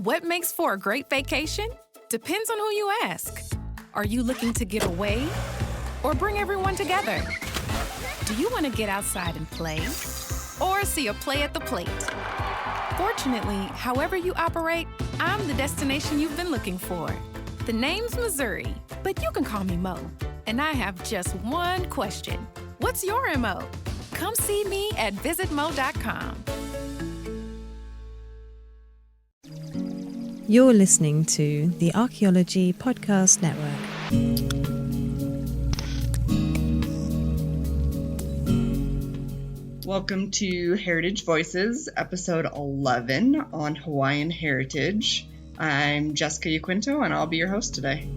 What makes for a great vacation? Depends on who you ask. Are you looking to get away or bring everyone together? Do you want to get outside and play or see a play at the plate? Fortunately, however you operate, I'm the destination you've been looking for. The name's Missouri, but you can call me Mo. And I have just one question. What's your MO? Come see me at visitmo.com. You're listening to the Archaeology Podcast Network. Welcome to Heritage Voices, episode 11 on Hawaiian heritage. I'm Jessica Yaquinto, and I'll be your host today.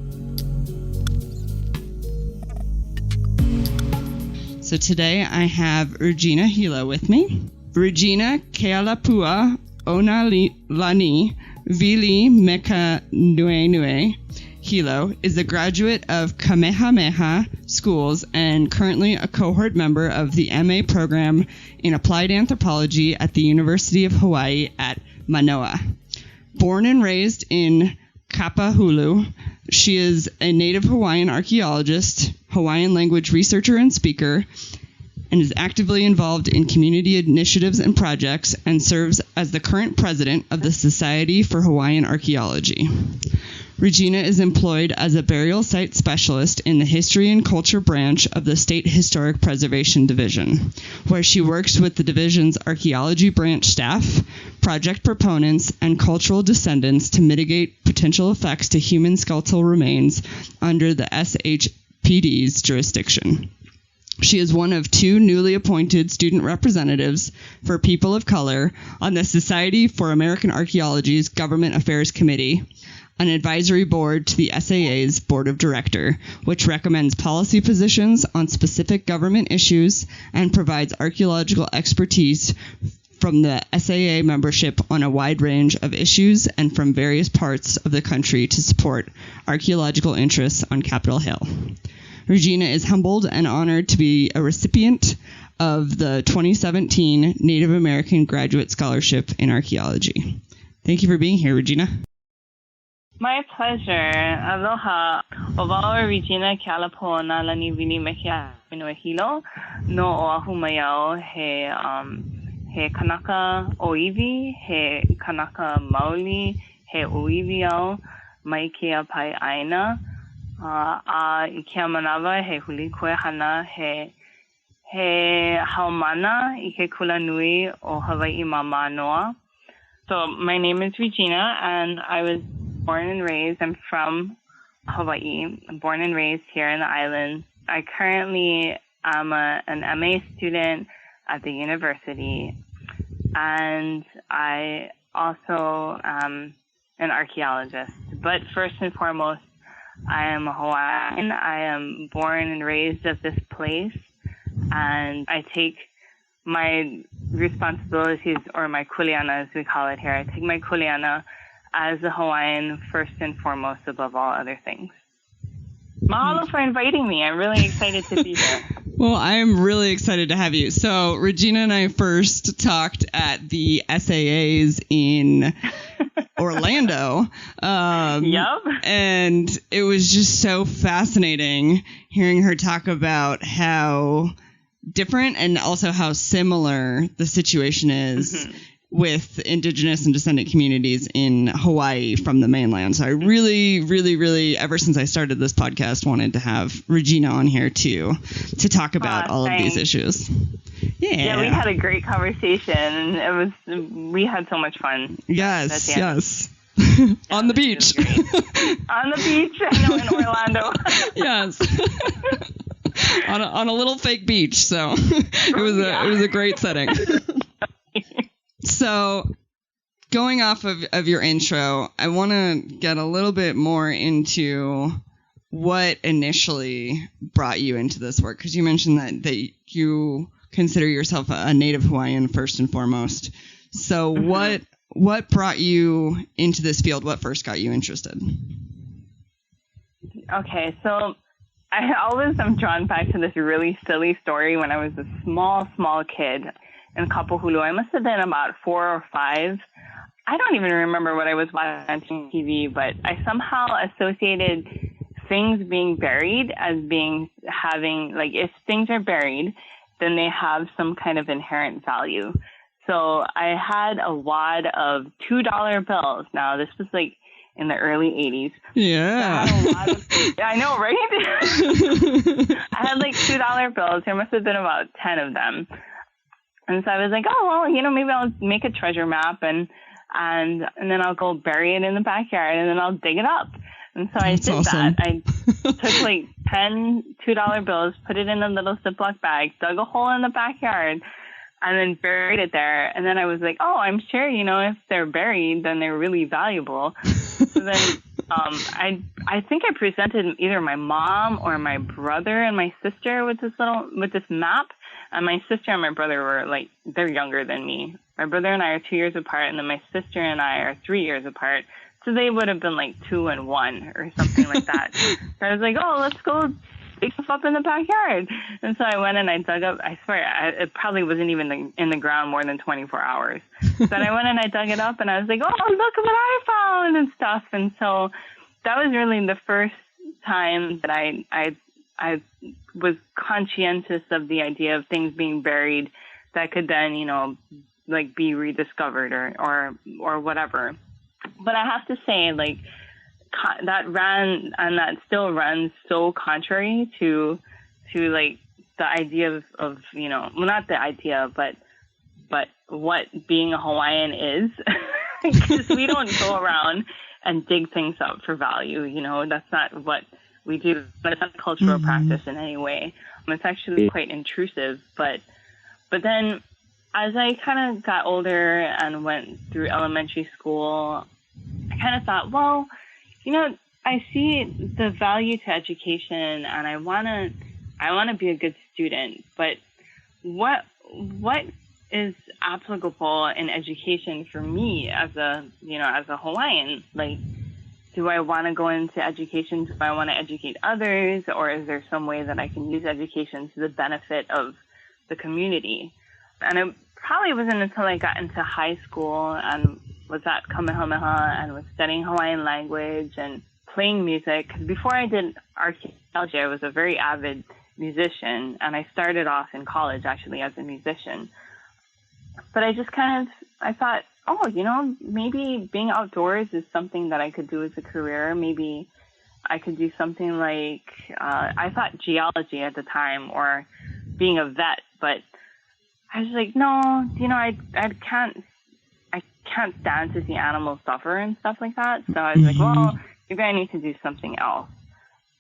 So today I have Regina Hilo with me. Regina Keʻalapuaonālaniwikimekeānuenue Hilo is a graduate of Kamehameha Schools and currently a cohort member of the MA program in Applied Anthropology at the University of Hawaii at Manoa. Born and raised in Kapahulu, she is a Native Hawaiian archaeologist, Hawaiian language researcher and speaker, and is actively involved in community initiatives and projects, and serves as the current president of the Society for Hawaiian Archaeology. Regina is employed as a burial site specialist in the History and Culture branch of the State Historic Preservation Division, where she works with the division's archaeology branch staff, project proponents, and cultural descendants to mitigate potential effects to human skeletal remains under the SHPD's jurisdiction. She is one of two newly appointed student representatives for people of color on the Society for American Archaeology's Government Affairs Committee, an advisory board to the SAA's Board of Directors, which recommends policy positions on specific government issues and provides archaeological expertise from the SAA membership on a wide range of issues and from various parts of the country to support archaeological interests on Capitol Hill. Regina is humbled and honored to be a recipient of the 2017 Native American Graduate Scholarship in Archaeology. Thank you for being here, Regina. My pleasure. Aloha. Ova'a Regina Keʻalapuaonālaniwikimekeānuenue Hilo no Oahu Mayau he kanaka oiwi, he kanaka maoli, he oiwi au mai kia pai aina. A I kia manawa he huli koe hana he haumana I ke kula nui o Hawaii ma Manoa. So my name is Regina, and I was born and raised. I'm from Hawaii. I'm born and raised here in the islands. I currently am an MA student at the university, and I also am an archaeologist. But first and foremost, I am a Hawaiian. I am born and raised at this place, and I take my responsibilities, or my kuleana as we call it here, I take my kuleana as a Hawaiian first and foremost above all other things. Mahalo for inviting me. I'm really excited to be here. Well, I'm really excited to have you. So Regina and I first talked at the SAAs in Orlando. Yep. And it was just so fascinating hearing her talk about how different and also how similar the situation is with indigenous and descendant communities in Hawaii from the mainland. So I really, ever since I started this podcast, wanted to have Regina on here too, to talk about all of these issues. Yeah, we had a great conversation. We had so much fun. Yes. On the beach. On the beach, I know, in Orlando. Yes. on a little fake beach. So it was a great setting. So going off of your intro, I want to get a little bit more into what initially brought you into this work, because you mentioned that you consider yourself a Native Hawaiian first and foremost. So what brought you into this field? What first got you interested? Okay, so I always am drawn back to this really silly story when I was a small kid in Kapahulu. I must have been about 4 or 5. I don't even remember what I was watching on TV, but I somehow associated things being buried as having, like, if things are buried, then they have some kind of inherent value. So I had a wad of $2 bills. Now, this was like in the early 80s. Yeah. I know, right? I had like $2 bills. There must have been about 10 of them. And so I was like, oh, well, maybe I'll make a treasure map and then I'll go bury it in the backyard and then I'll dig it up. And so I did awesome. That. I took like 10 $2 bills, put it in a little Ziploc bag, dug a hole in the backyard, and then buried it there. And then I was like, oh, I'm sure, if they're buried, then they're really valuable. So then I think I presented either my mom or my brother and my sister with this map. And my sister and my brother were they're younger than me. My brother and I are 2 years apart, and then my sister and I are 3 years apart. So they would have been 2 and 1 or something like that. So I was like, oh, let's go dig stuff up in the backyard. And so I went and I dug up, I swear, it probably wasn't even in the ground more than 24 hours. But I went and I dug it up and I was like, oh, look what I found and stuff. And so that was really the first time that I was conscientious of the idea of things being buried that could then, be rediscovered or whatever. But I have to say, that ran and that still runs so contrary to the idea of well, not the idea, but what being a Hawaiian is, because we don't go around and dig things up for value. That's not what we do. But it's not a cultural practice in any way. It's actually quite intrusive. But then as I kind of got older and went through elementary school, I kind of thought, well, I see the value to education, and I want to be a good student. But what is applicable in education for me as a Hawaiian? Do I want to go into education? Do I want to educate others, or is there some way that I can use education to the benefit of the community? And it probably wasn't until I got into high school and was at Kamehameha and was studying Hawaiian language and playing music. Before I did archaeology, I was a very avid musician, and I started off in college actually as a musician. But I just I thought, oh, maybe being outdoors is something that I could do as a career. Maybe I could do something like, I thought geology at the time, or being a vet, but I was like, no, I can't stand to see animals suffer and stuff like that. So I was like, well, maybe I need to do something else.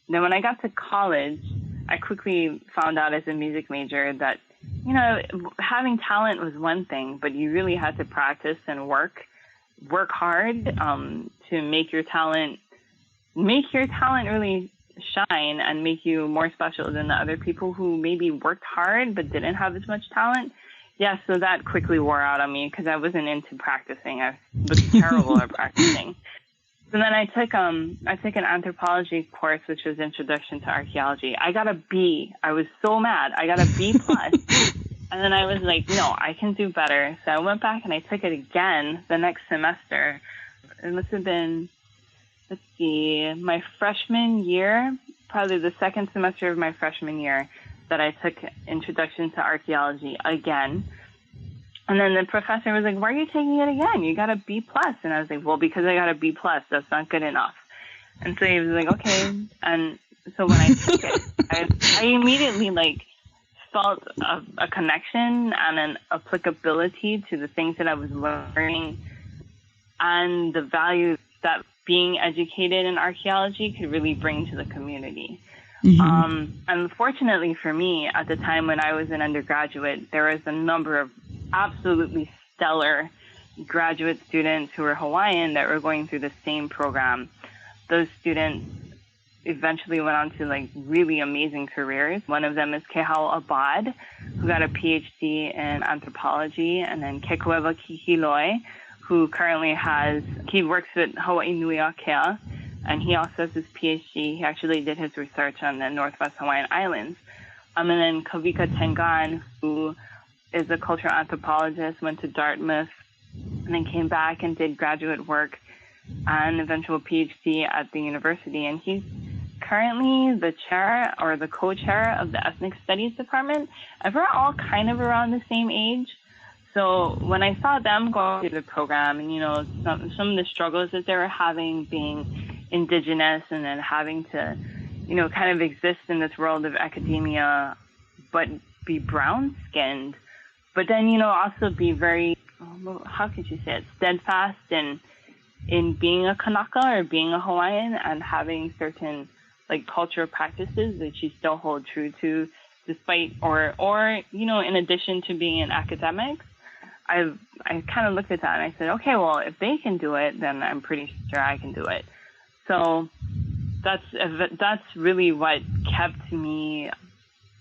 Then when I got to college, I quickly found out as a music major that, having talent was one thing, but you really had to practice and work hard to make your talent really shine and make you more special than the other people who maybe worked hard but didn't have as much talent. Yeah, so that quickly wore out on me because I wasn't into practicing. I was terrible at practicing. So then I took an anthropology course, which was Introduction to Archaeology. I got a B. I was so mad. I got a B+. And then I was like, no, I can do better. So I went back and I took it again the next semester. It must have been, my freshman year, probably the second semester of my freshman year, that I took Introduction to Archaeology again. And then the professor was like, why are you taking it again? You got a B+. And I was like, well, because I got a B+, that's not good enough. And so he was like, okay. And so when I took it, I immediately felt a connection and an applicability to the things that I was learning and the value that being educated in archaeology could really bring to the community. Unfortunately for me, at the time when I was an undergraduate, there was a number of absolutely stellar graduate students who were Hawaiian that were going through the same program. Those students eventually went on to really amazing careers. One of them is Kehau Abad, who got a PhD in anthropology, and then Kekuewa Kihiloi, who currently he works at Hawaii Nui Kea, and he also has his PhD. He actually did his research on the Northwest Hawaiian Islands. And then Kavika Tengan, who is a cultural anthropologist, went to Dartmouth, and then came back and did graduate work and eventual PhD at the university. And he's currently the chair or the co-chair of the Ethnic Studies Department. And we're all kind of around the same age. So when I saw them go through the program and, some of the struggles that they were having being Indigenous and then having to, kind of exist in this world of academia, but be brown-skinned, but then, also be very, how could you say it, steadfast in being a Kanaka or being a Hawaiian and having certain cultural practices that you still hold true to despite, or in addition to being an academic. I kind of looked at that and I said, okay, well, if they can do it, then I'm pretty sure I can do it. So that's really what kept me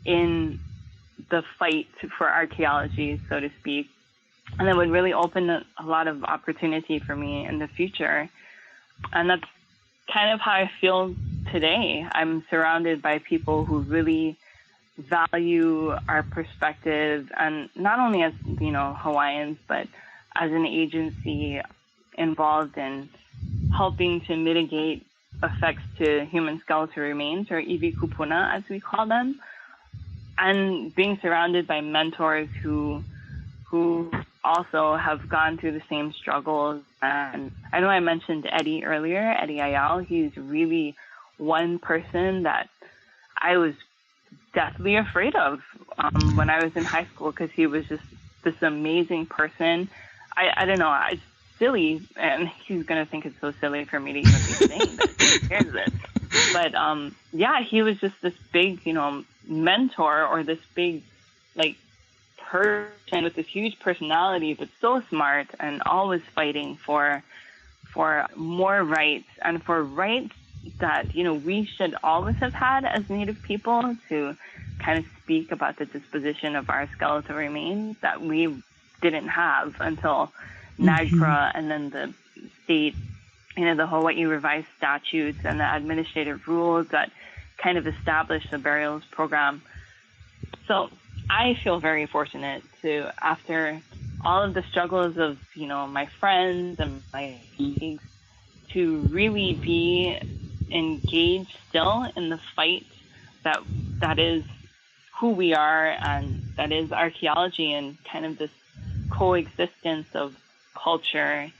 in the fight for archaeology, so to speak. And it would really open a lot of opportunity for me in the future. And that's kind of how I feel today. I'm surrounded by people who really value our perspective, and not only as Hawaiians, but as an agency involved in helping to mitigate effects to human skeletal remains, or iwi kupuna as we call them, and being surrounded by mentors who also have gone through the same struggles. And I know I mentioned Eddie earlier, Eddie Ayal. He's really one person that I was deathly afraid of when I was in high school, because he was just this amazing person. I don't know, it's silly, and he's going to think it's so silly for me to even be saying this. He hears this. But he was just this big, mentor, or this big, person with this huge personality, but so smart and always fighting for more rights, and for rights that, we should always have had as Native people, to kind of speak about the disposition of our skeletal remains that we didn't have until NAGPRA, and then the state, the Hawaii revised statutes and the administrative rules that kind of established the burials program. So I feel very fortunate to, after all of the struggles of, my friends and my colleagues, to really be engaged still in the fight that is who we are, and that is archaeology, and kind of this coexistence of culture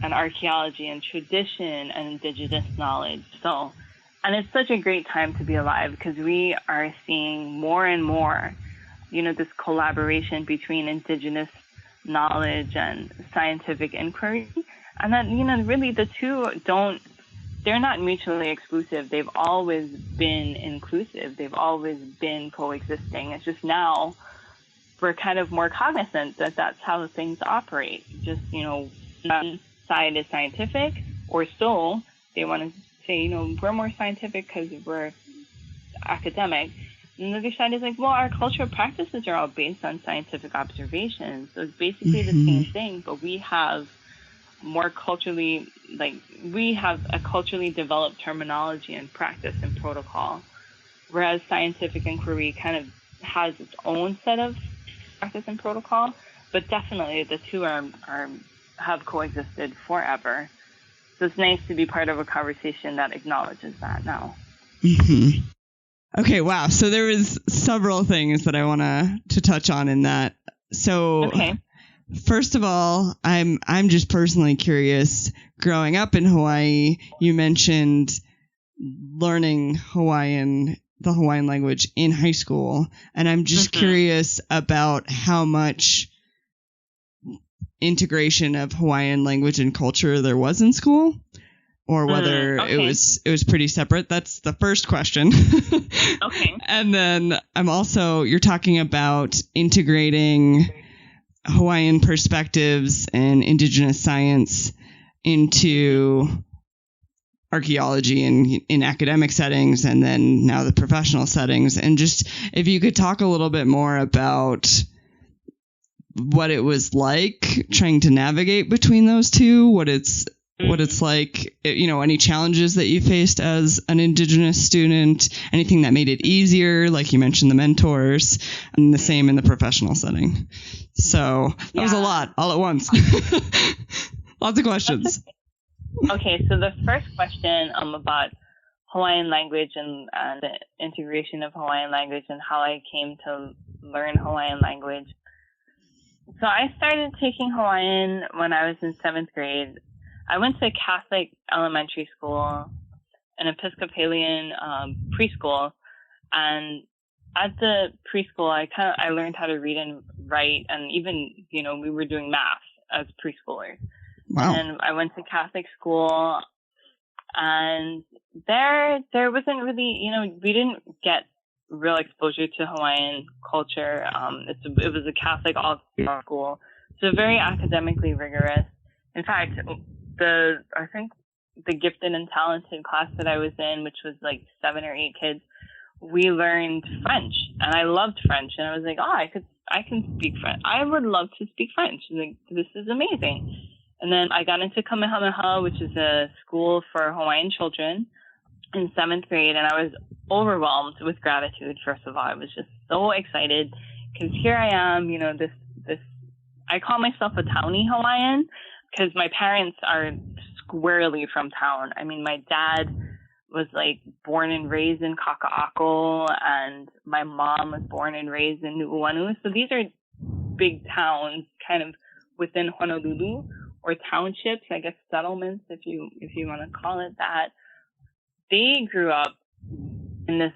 and archaeology and tradition and Indigenous knowledge. So, and it's such a great time to be alive, because we are seeing more and more, this collaboration between Indigenous knowledge and scientific inquiry. And that, really the two they're not mutually exclusive. They've always been inclusive. They've always been coexisting. It's just now we're kind of more cognizant that that's how things operate. Just, one side is scientific, or so they want to say, we're more scientific because we're academic. And the other side is well, our cultural practices are all based on scientific observations. So it's basically the same thing, but we have more culturally, we have a culturally developed terminology and practice and protocol, whereas scientific inquiry kind of has its own set of practice and protocol. But definitely the two have coexisted forever. So it's nice to be part of a conversation that acknowledges that now. Mm-hmm. Okay, wow. So there was several things that I want to touch on in that. So okay. First of all, I'm just personally curious. Growing up in Hawaii, you mentioned learning the Hawaiian language in high school, and I'm just curious about how much integration of Hawaiian language and culture there was in school, or whether it was pretty separate. That's the first question. Okay. And then you're talking about integrating Hawaiian perspectives and Indigenous science into archaeology and in academic settings, and then now the professional settings. And just if you could talk a little bit more about what it was like trying to navigate between those two, what it's like, any challenges that you faced as an Indigenous student, anything that made it easier, like you mentioned the mentors, and the same in the professional setting. So that was a lot all at once. Lots of questions. Okay, so the first question about Hawaiian language and the integration of Hawaiian language and how I came to learn Hawaiian language. So I started taking Hawaiian when I was in 7th grade. I went to a Catholic elementary school, an Episcopalian preschool, and at the preschool, I learned how to read and write, and even, we were doing math as preschoolers. Wow. And I went to Catholic school, and there wasn't really, we didn't get real exposure to Hawaiian culture. It was a Catholic all-female school, so very academically rigorous. In fact, I think the gifted and talented class that I was in, which was like 7 or 8 kids, we learned French, and I loved French, and I was like, I can speak French. I would love to speak French. Like, this is amazing. And then I got into Kamehameha, which is a school for Hawaiian children, in 7th grade, and I was overwhelmed with gratitude. First of all, I was just so excited because here I am, this. I call myself a townie Hawaiian because my parents are squarely from town. I mean, my dad was like born and raised in Kaka'ako, and my mom was born and raised in Nu'uanu. So these are big towns, kind of within Honolulu, or townships, I guess settlements, if you want to call it that. They grew up in this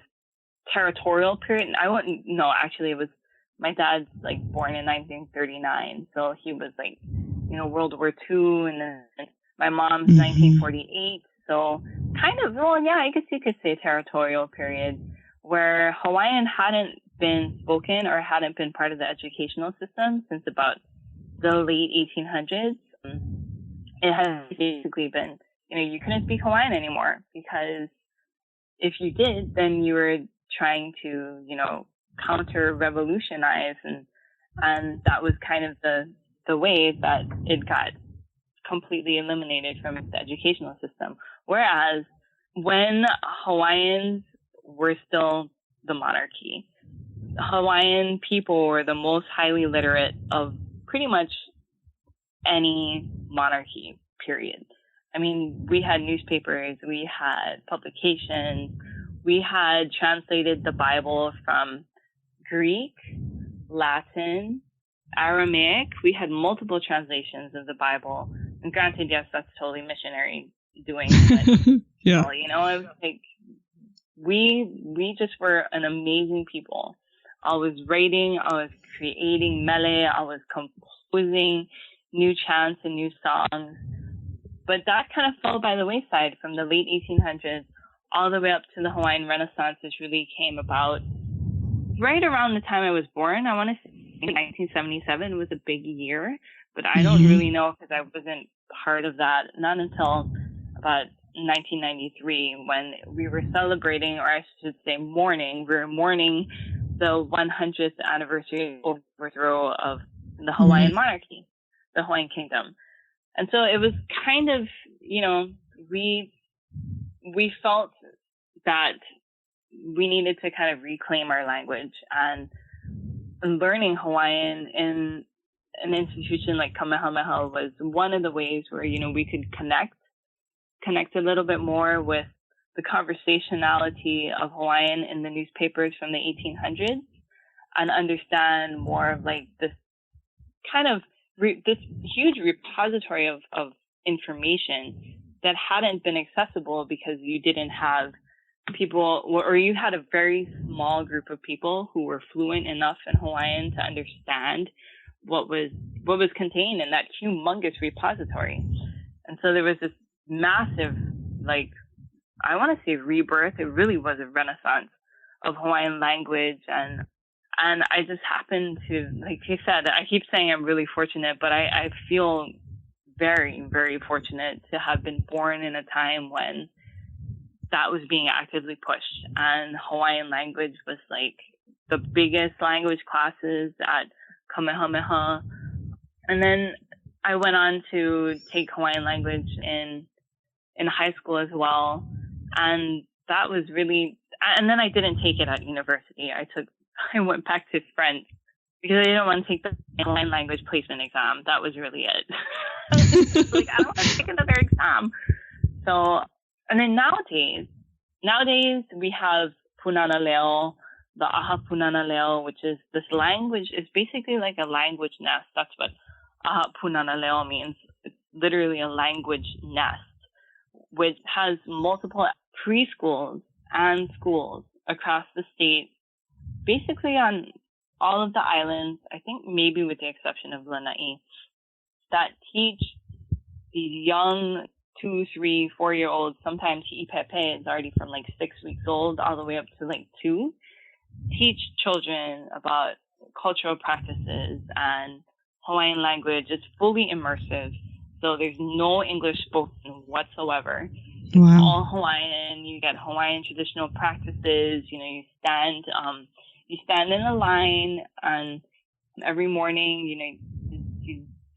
territorial period. It was my dad's like born in 1939, so he was like, World War II, and then my mom's 1948. So kind of, I guess you could say territorial period where Hawaiian hadn't been spoken or hadn't been part of the educational system since about the late 1800s. It has basically been, you couldn't speak Hawaiian anymore because if you did, then you were trying to, counter-revolutionize, and that was kind of the way that it got completely eliminated from the educational system. Whereas when Hawaiians were still the monarchy, Hawaiian people were the most highly literate of pretty much any monarchy, period. I mean, we had newspapers, we had publications, we had translated the Bible from Greek, Latin, Aramaic. We had multiple translations of the Bible. And granted, yes, that's totally missionary doing. But, yeah. It was like, we just were an amazing people. I was writing, I was creating mele, I was composing new chants and new songs. But that kind of fell by the wayside from the late 1800s all the way up to the Hawaiian Renaissance, which really came about right around the time I was born. I want to say 1977 was a big year, but I don't really know because I wasn't part of that. Not until about 1993 when we were celebrating, or I should say mourning. We were mourning the 100th anniversary overthrow of the Hawaiian monarchy, the Hawaiian kingdom. And so it was kind of, we felt that we needed to kind of reclaim our language, and learning Hawaiian in an institution like Kamehameha was one of the ways where, we could connect a little bit more with the conversationality of Hawaiian in the newspapers from the 1800s and understand more of like this kind of this huge repository of information that hadn't been accessible because you didn't have people, or you had a very small group of people who were fluent enough in Hawaiian to understand what was contained in that humongous repository. And so there was this massive, I want to say rebirth. It really was a renaissance of Hawaiian language. And I just happened to, like you said, I keep saying I'm really fortunate, but I feel very, very fortunate to have been born in a time when that was being actively pushed. And Hawaiian language was like the biggest language classes at Kamehameha. And then I went on to take Hawaiian language in high school as well. And that was really, and then I didn't take it at university. I went back to French because I didn't want to take the Hawaiian language placement exam. That was really it. Like, I don't want to take another exam. So, and then nowadays we have Punana Leo, the Aha Punana Leo, which is this language. It's basically like a language nest. That's what Aha Punana Leo means. It's literally a language nest, which has multiple preschools and schools across the state, basically on all of the islands, I think maybe with the exception of Lanai, that teach these young 2, 3, 4-year-olds. Sometimes Ipepe is already from like 6 weeks old all the way up to like 2. Teach children about cultural practices and Hawaiian language. It's fully immersive. So there's no English spoken whatsoever. It's all Hawaiian. You get Hawaiian traditional practices. You know, you stand in a line, and every morning, you know,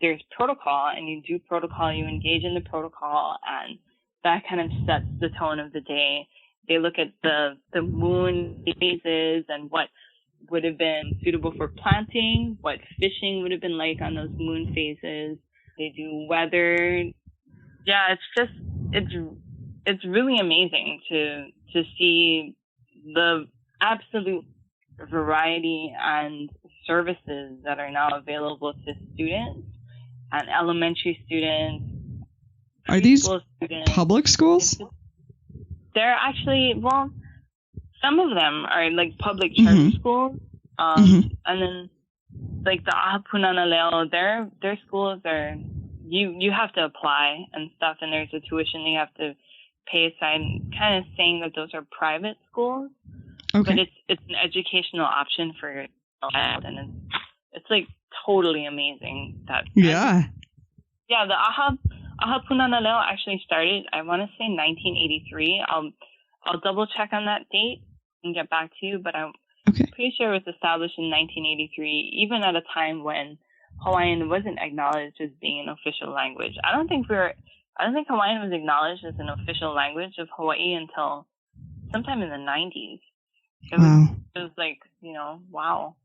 there's protocol, and you do protocol. You engage in the protocol, and that kind of sets the tone of the day. They look at the moon phases and what would have been suitable for planting, what fishing would have been like on those moon phases. They do weather. Yeah, it's really amazing to see the absolute variety and services that are now available to students and elementary students. Are these students. Public schools? They're actually, well, some of them are like public charter schools. And then like the Ahapunana Leo, their schools are, you have to apply and stuff, and there's a tuition you have to pay aside, kind of saying that those are private schools. Okay. But it's an educational option for your child, and it's like totally amazing that. Yeah. Yeah, the Aha Punana Leo actually started, I want to say 1983. I'll double check on that date and get back to you, but I'm pretty sure it was established in 1983, even at a time when Hawaiian wasn't acknowledged as being an official language. I don't think Hawaiian was acknowledged as an official language of Hawaii until sometime in the 90s. It was like, you know, wow.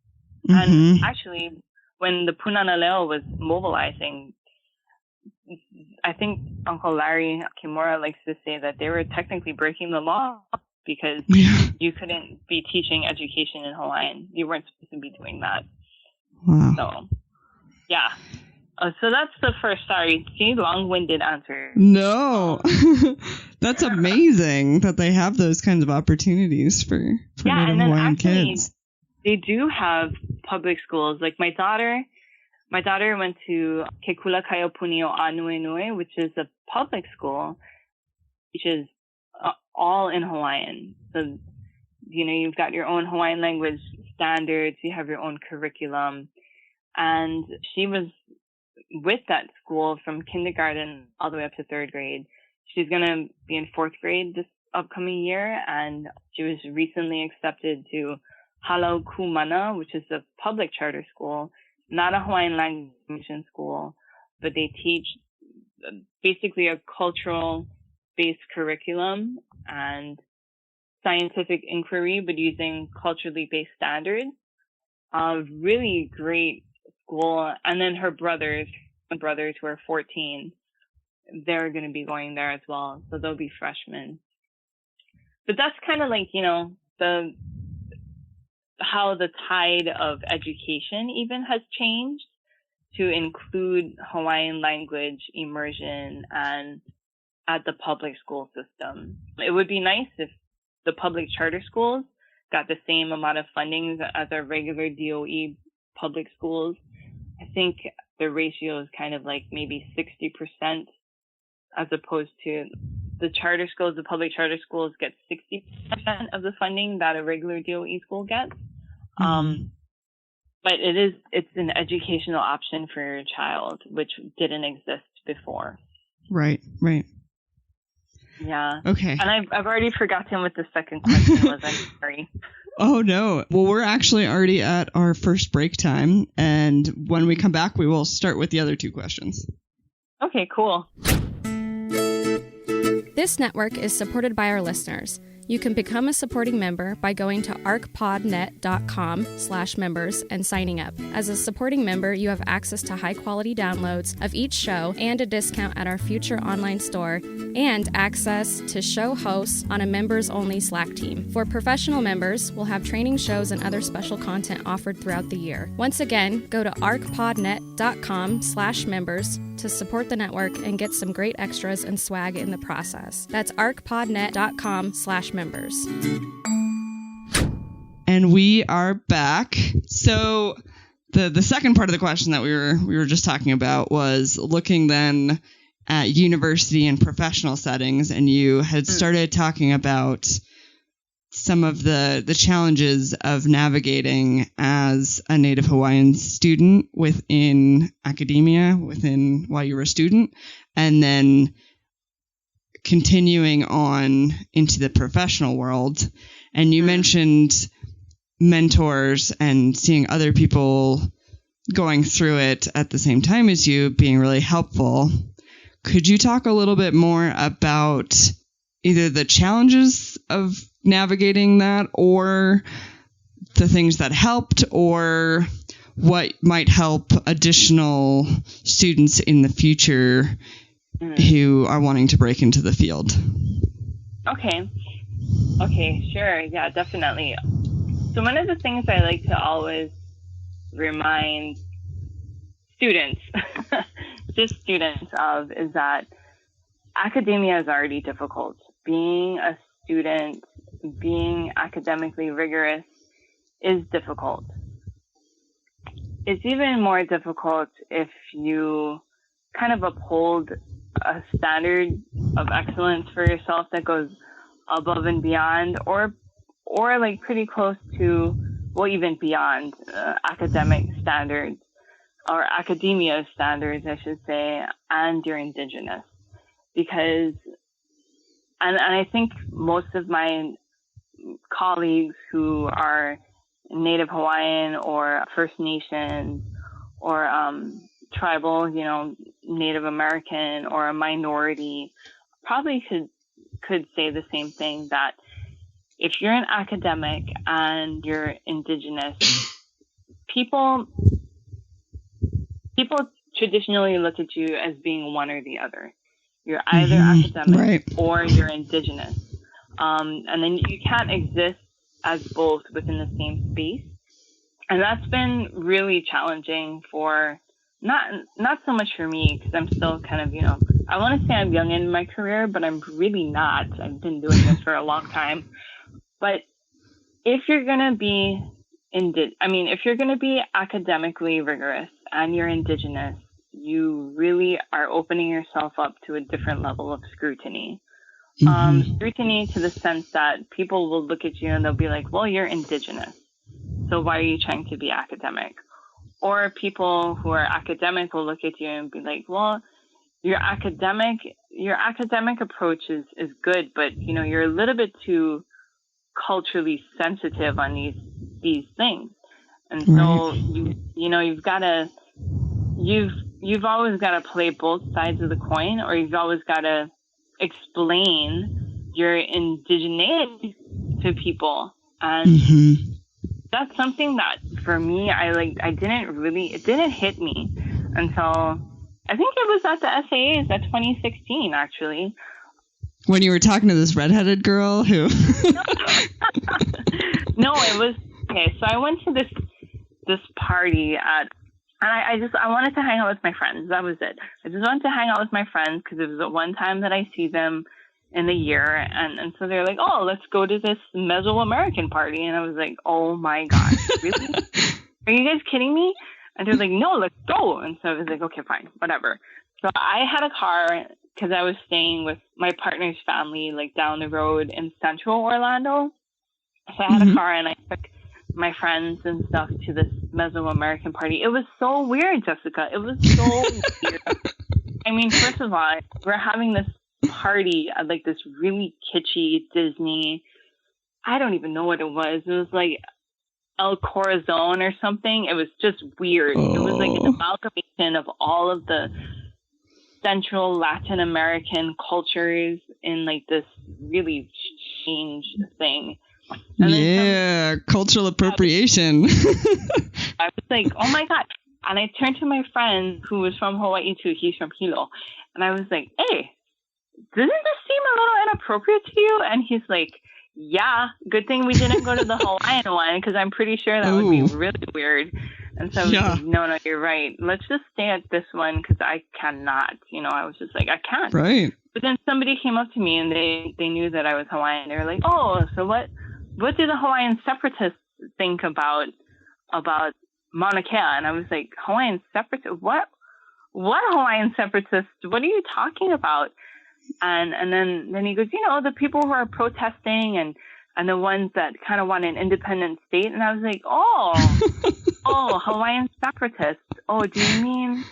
And actually, when the Punana Leo was mobilizing, I think Uncle Larry Kimura likes to say that they were technically breaking the law because you couldn't be teaching education in Hawaiian. You weren't supposed to be doing that. Wow. So, yeah. So that's the first. Sorry, long-winded answer. No, that's amazing that they have those kinds of opportunities for Native Hawaiian kids. They do have public schools. Like my daughter went to Keʻalapuaonālaniwikimekeānuenue, which is a public school, which is all in Hawaiian. So, you know, you've got your own Hawaiian language standards, you have your own curriculum. And she was with that school from kindergarten all the way up to 3rd grade. She's going to be in 4th grade this upcoming year, and she was recently accepted to Halau Kumana, which is a public charter school, not a Hawaiian language school, but they teach basically a cultural-based curriculum and scientific inquiry, but using culturally based standards. Really great school. And then her brothers who are 14, they're going to be going there as well. So they'll be freshmen. But that's kind of like, you know, how the tide of education even has changed to include Hawaiian language immersion and at the public school system. It would be nice if the public charter schools got the same amount of funding as our regular DOE public schools. I think the ratio is kind of like maybe 60% as opposed to the charter schools. The public charter schools get 60% of the funding that a regular DOE school gets. But it's an educational option for your child, which didn't exist before. Right. Yeah. Okay. And I've already forgotten what the second question was. I'm sorry. Oh, no. Well, we're actually already at our first break time. And when we come back, we will start with the other 2 questions. Okay, cool. This network is supported by our listeners. You can become a supporting member by going to arcpodnet.com/members and signing up. As a supporting member, you have access to high-quality downloads of each show and a discount at our future online store, and access to show hosts on a members-only Slack team. For professional members, we'll have training shows and other special content offered throughout the year. Once again, go to arcpodnet.com/members to support the network and get some great extras and swag in the process. That's arcpodnet.com/members. And we are back. So the second part of the question that we were just talking about was looking then at university and professional settings, and you had started talking about some of the challenges of navigating as a Native Hawaiian student within academia, while you were a student, and then continuing on into the professional world. And you mentioned mentors and seeing other people going through it at the same time as you being really helpful. Could you talk a little bit more about either the challenges of navigating that, or the things that helped, or what might help additional students in the future who are wanting to break into the field? Okay, sure. Yeah, definitely. So one of the things I like to always remind students, just students of, is that academia is already difficult. Being a student, being academically rigorous is difficult. It's even more difficult if you kind of uphold a standard of excellence for yourself that goes above and beyond, or like pretty close to, well, even beyond academic standards, or academia standards, I should say, and you're Indigenous. Because, and I think most of my colleagues who are Native Hawaiian or First Nations or tribal, Native American or a minority probably could say the same thing, that if you're an academic and you're Indigenous, people traditionally look at you as being one or the other. You're either academic or you're Indigenous. And then you can't exist as both within the same space. And that's been really challenging for, not so much for me, because I'm still kind of, I want to say I'm young in my career, but I'm really not. I've been doing this for a long time. But if you're going to be if you're going to be academically rigorous and you're Indigenous, you really are opening yourself up to a different level of scrutiny. Scrutiny to the sense that people will look at you and they'll be like, well, you're Indigenous, so why are you trying to be academic? Or people who are academic will look at you and be like, well, your academic approach is good, but you're a little bit too culturally sensitive on these things. And so you've always got to play both sides of the coin, or you've always got to explain your indigeneity to people. And that's something that for me, it didn't hit me until I think it was at the SAAs at 2016, actually. When you were talking to this redheaded girl who... No, it was... Okay, so I went to this party and I wanted to hang out with my friends. That was it. I just wanted to hang out with my friends because it was the one time that I see them in the year. And so they're like, oh, let's go to this Mesoamerican party. And I was like, oh my God, really? Are you guys kidding me? And they're like, no, let's go. And so I was like, okay, fine, whatever. So I had a car because I was staying with my partner's family, like down the road in central Orlando. So I had a car and I took my friends and stuff to this Mesoamerican party. It was so weird, Jessica. It was so weird. I mean, first of all, we're having this party at like this really kitschy Disney. I don't even know what it was. It was like El Corazon or something. It was just weird. Oh. It was like an amalgamation of all of the Central Latin American cultures in like this really exchange thing. And then cultural appropriation. I was like, oh my God. And I turned to my friend who was from Hawaii too. He's from Hilo. And I was like, hey, doesn't this seem a little inappropriate to you? And he's like, yeah, good thing we didn't go to the Hawaiian one, because I'm pretty sure that would be really weird. And so I was like, no, you're right. Let's just stay at this one, because I cannot. I was just like, I can't. Right. But then somebody came up to me, and they knew that I was Hawaiian. They were like, oh, so what do the Hawaiian separatists think about Mauna Kea? And I was like, Hawaiian separatists? What Hawaiian separatists? What are you talking about? And then he goes, the people who are protesting and the ones that kind of want an independent state. And I was like, oh, Hawaiian separatists. Oh, do you mean?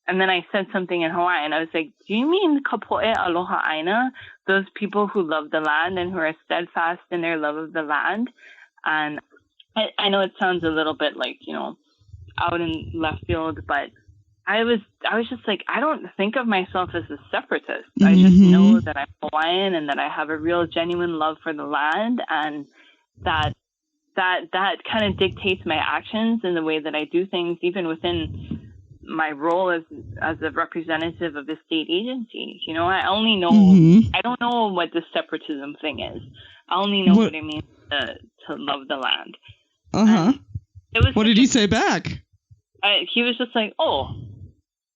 And then I said something in Hawaiian. I was like, do you mean kapoe aloha aina? Those people who love the land and who are steadfast in their love of the land. And I know it sounds a little bit like, out in left field, but I was just like, I don't think of myself as a separatist. I just know that I'm Hawaiian and that I have a real genuine love for the land, and that kind of dictates my actions and the way that I do things, even within my role as a representative of the state agency. I only know, I don't know what the separatism thing is. I only know what it means to love the land. What did he say back? He was just like, oh,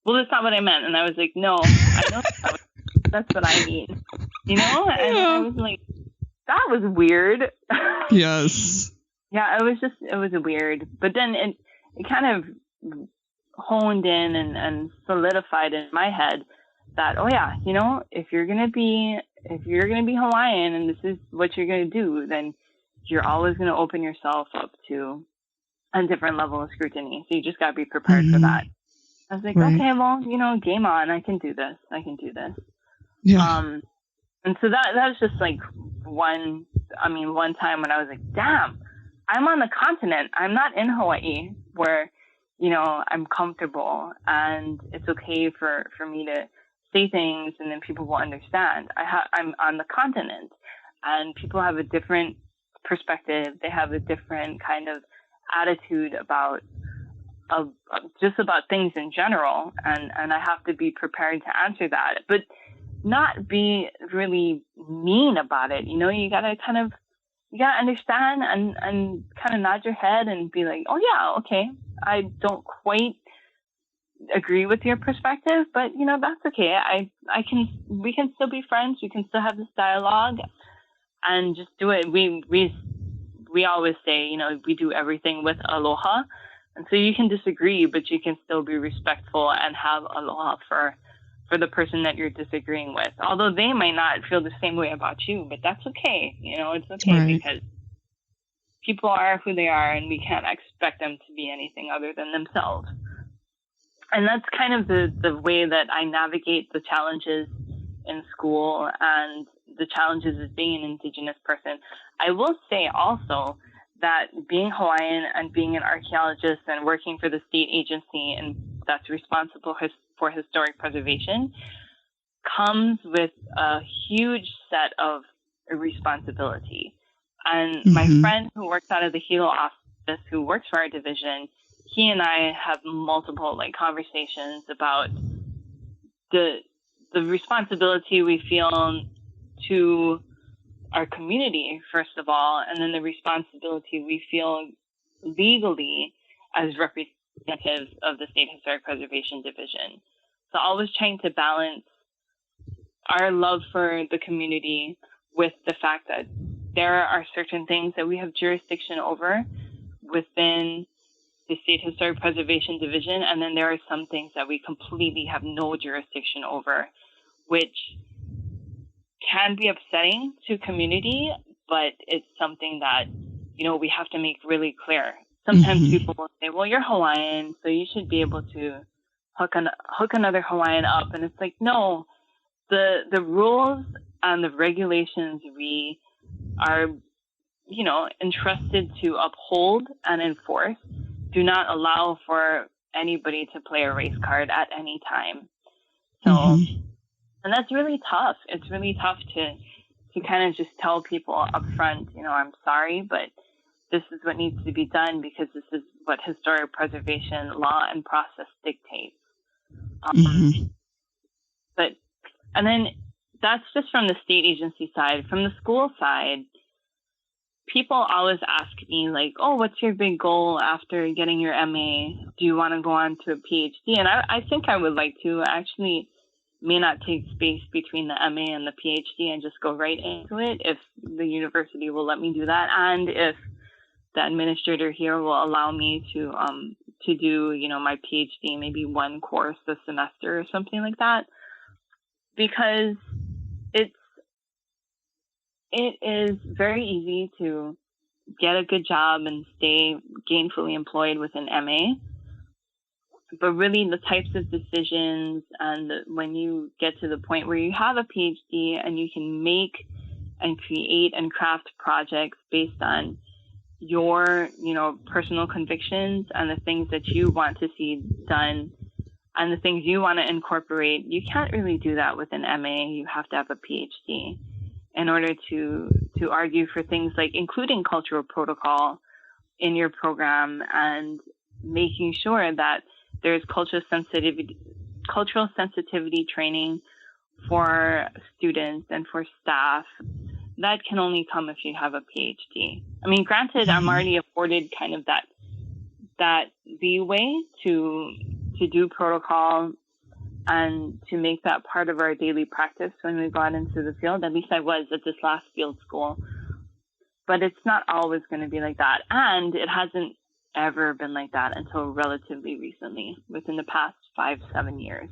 well, that's not what I meant. And I was like, no, I know that's what I mean. And I was like, that was weird. Yes. Yeah, it was weird. But then it kind of honed in and solidified in my head that, oh yeah, if you're gonna be Hawaiian and this is what you're gonna do, then you're always gonna open yourself up to a different level of scrutiny. So you just gotta be prepared for that. I was like, okay, well, game on. I can do this. Yeah. And so that was just like one time when I was like, damn, I'm on the continent. I'm not in Hawaii where, I'm comfortable and it's okay for me to say things and then people will understand. I'm on the continent and people have a different perspective. They have a different kind of attitude about things in general, and I have to be prepared to answer that, but not be really mean about it. You gotta understand and kind of nod your head and be like, oh yeah, okay, I don't quite agree with your perspective, but that's okay. We can still be friends. We can still have this dialogue and just do it. We always say, we do everything with aloha. And so you can disagree, but you can still be respectful and have aloha for the person that you're disagreeing with. Although they might not feel the same way about you, but that's okay. It's okay because people are who they are and we can't expect them to be anything other than themselves. And that's kind of the way that I navigate the challenges in school and the challenges of being an Indigenous person. I will say also that being Hawaiian and being an archaeologist and working for the state agency and that's responsible for historic preservation comes with a huge set of responsibility. And my friend who works out of the Hilo office, who works for our division, he and I have multiple conversations about the responsibility we feel to our community, first of all, and then the responsibility we feel legally as representatives of the State Historic Preservation Division. So always trying to balance our love for the community with the fact that there are certain things that we have jurisdiction over within the State Historic Preservation Division, and then there are some things that we completely have no jurisdiction over, which can be upsetting to community, but it's something that, we have to make really clear. Sometimes people will say, well, you're Hawaiian, so you should be able to hook another Hawaiian up. And it's like, no, the rules and the regulations we are, entrusted to uphold and enforce do not allow for anybody to play a race card at any time. So, and that's really tough. It's really tough kind of just tell people up front, I'm sorry, but this is what needs to be done because this is what historic preservation law and process dictates. And then that's just from the state agency side. From the school side, people always ask me like, oh, what's your big goal after getting your MA? Do you want to go on to a PhD? And I think I would like to. I actually may not take space between the MA and the PhD and just go right into it if the university will let me do that. And if the administrator here will allow me to do, my PhD, maybe one course a semester or something like that. Because it is very easy to get a good job and stay gainfully employed with an MA. But really the types of decisions and when you get to the point where you have a PhD and you can make and create and craft projects based on your, personal convictions and the things that you want to see done and the things you want to incorporate, you can't really do that with an MA. You have to have a PhD in order to argue for things like including cultural protocol in your program and making sure that there's cultural sensitivity training for students and for staff. That can only come if you have a PhD. I mean, granted, I'm already afforded kind of that leeway to do protocol and to make that part of our daily practice when we go out into the field. At least I was at this last field school. But it's not always going to be like that. And it hasn't ever been like that until relatively recently, within the past 5-7 years.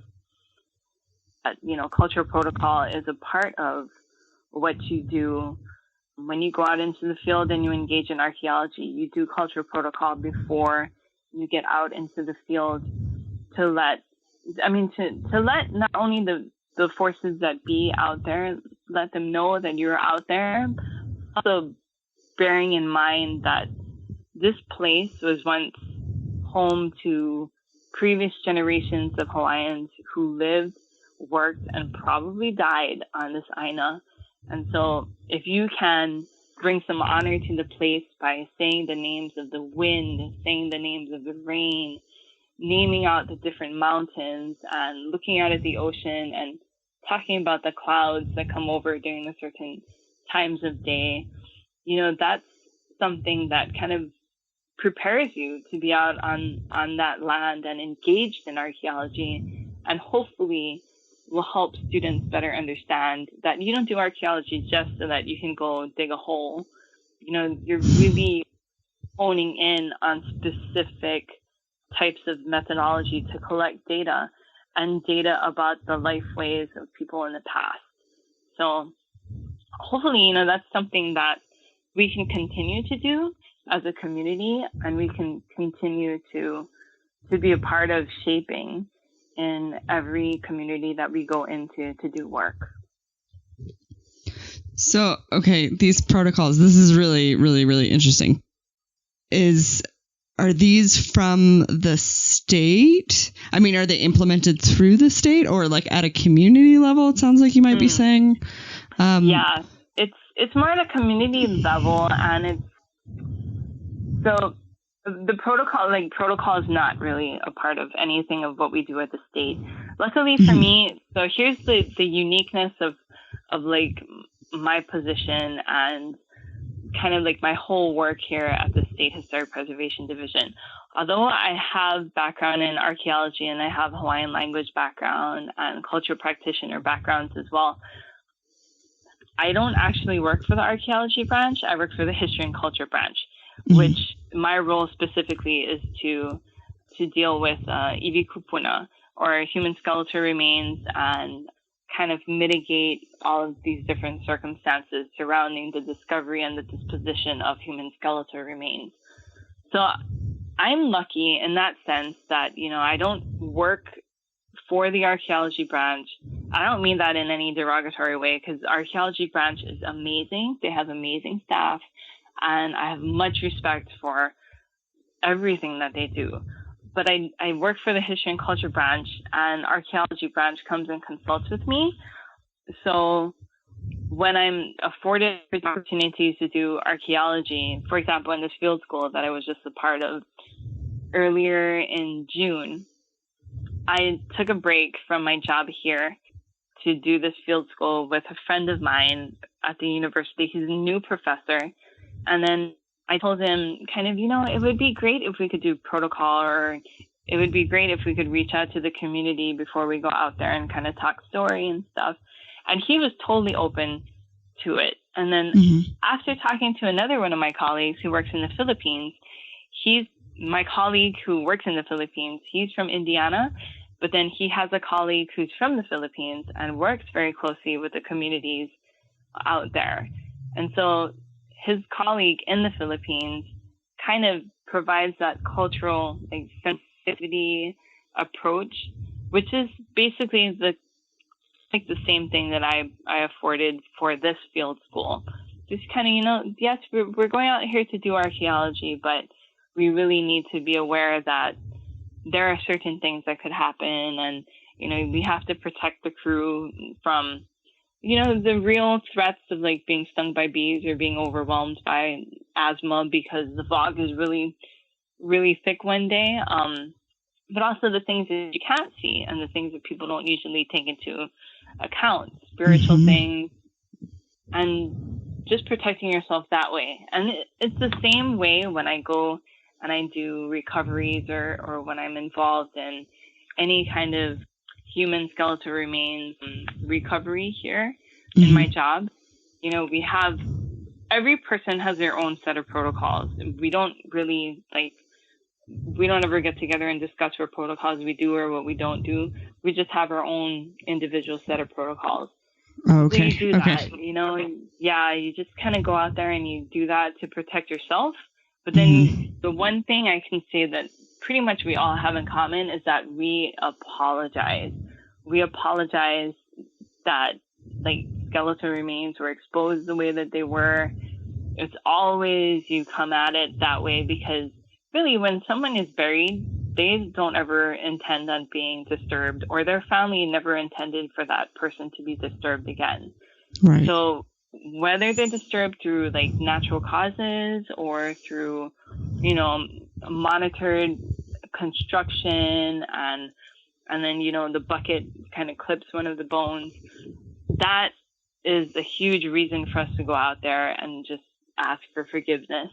Cultural protocol is a part of what you do when you go out into the field and you engage in archaeology. You do cultural protocol before you get out into the field to let not only the forces that be out there, let them know that you're out there, also bearing in mind that this place was once home to previous generations of Hawaiians who lived, worked, and probably died on this Aina. And so if you can bring some honor to the place by saying the names of the wind, saying the names of the rain, naming out the different mountains and looking out at the ocean and talking about the clouds that come over during the certain times of day, that's something that kind of prepares you to be out on that land and engaged in archaeology, and hopefully will help students better understand that you don't do archaeology just so that you can go dig a hole. You're really honing in on specific types of methodology to collect data and data about the life ways of people in the past. So hopefully, that's something that we can continue to do as a community, and we can continue to be a part of shaping in every community that we go into to do work. So, okay, these protocols, this is really, really, really interesting. Are these from the state? I mean, are they implemented through the state or like at a community level? It sounds like you might be saying. Yeah, it's more at a community level, and so the protocol is not really a part of anything of what we do at the state. Luckily for me, so here's the uniqueness of like my position and kind of like my whole work here at the State Historic Preservation Division. Although I have background in archaeology and I have Hawaiian language background and cultural practitioner backgrounds as well, I don't actually work for the archaeology branch. I work for the history and culture branch, which my role specifically is to deal with iwi kupuna, or human skeletal remains, and kind of mitigate all of these different circumstances surrounding the discovery and the disposition of human skeletal remains. So I'm lucky in that sense that, I don't work for the archaeology branch. I don't mean that in any derogatory way, because the archaeology branch is amazing. They have amazing staff, and I have much respect for everything that they do. But I work for the history and culture branch, and archaeology branch comes and consults with me. So when I'm afforded opportunities to do archaeology, for example, in this field school that I was just a part of earlier in June, I took a break from my job here to do this field school with a friend of mine at the university. He's a new professor. And then I told him kind of, it would be great if we could do protocol, or it would be great if we could reach out to the community before we go out there and kind of talk story and stuff. And he was totally open to it. And then after talking to another one of my colleagues who works in the Philippines, my colleague who works in the Philippines, he's from Indiana, but then he has a colleague who's from the Philippines and works very closely with the communities out there. And so his colleague in the Philippines kind of provides that cultural sensitivity approach, which is basically the same thing that I afforded for this field school. Just kind of, yes, we're going out here to do archaeology, but we really need to be aware that there are certain things that could happen, and, we have to protect the crew from, the real threats of being stung by bees or being overwhelmed by asthma because the fog is really, really thick one day. But also the things that you can't see and the things that people don't usually take into account, spiritual things, and just protecting yourself that way. And it's the same way when I go and I do recoveries or when I'm involved in any kind of human skeletal remains recovery here in my job. We have, every person has their own set of protocols. We don't really we don't ever get together and discuss what protocols we do or what we don't do. We just have our own individual set of protocols. Oh, okay. So you do that, you just kind of go out there and you do that to protect yourself. But then the one thing I can say that pretty much we all have in common is that we apologize. We apologize that skeletal remains were exposed the way that they were. It's always you come at it that way because really when someone is buried, they don't ever intend on being disturbed, or their family never intended for that person to be disturbed again. Right. So whether they're disturbed through natural causes or through, monitored construction and then, the bucket kind of clips one of the bones, that is a huge reason for us to go out there and just ask for forgiveness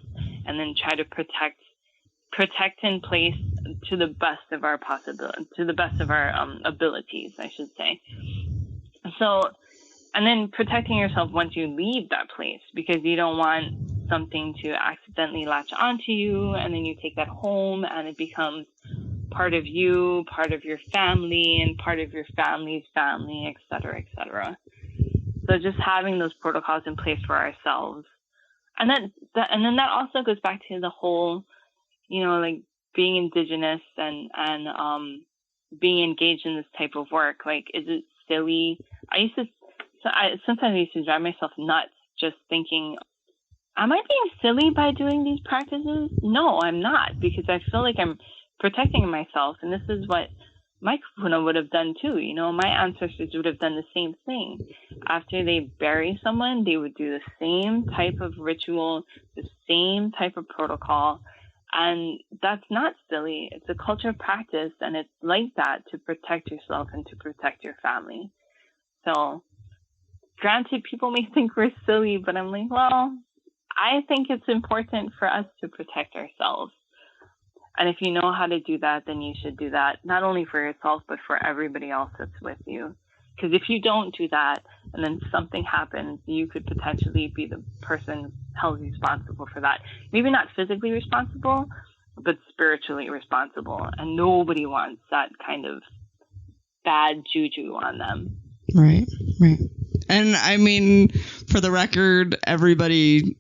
and then try to protect in place to the best of our abilities, I should say. So, and then protecting yourself once you leave that place, because you don't want something to accidentally latch onto you, and then you take that home and it becomes part of you, part of your family, and part of your family's family, et cetera, et cetera. So just having those protocols in place for ourselves. And then that also goes back to the whole, being indigenous and being engaged in this type of work. Is it silly? Sometimes I used to drive myself nuts just thinking, am I being silly by doing these practices? No, I'm not, because I feel like I'm protecting myself. And this is what my kahuna would have done too. My ancestors would have done the same thing. After they bury someone, they would do the same type of ritual, the same type of protocol. And that's not silly. It's a cultural practice, and it's like that to protect yourself and to protect your family. So granted, people may think we're silly, but I'm like, well, I think it's important for us to protect ourselves. And if you know how to do that, then you should do that, not only for yourself, but for everybody else that's with you. Because if you don't do that and then something happens, you could potentially be the person held responsible for that. Maybe not physically responsible, but spiritually responsible. And nobody wants that kind of bad juju on them. Right. And I mean, for the record, everybody,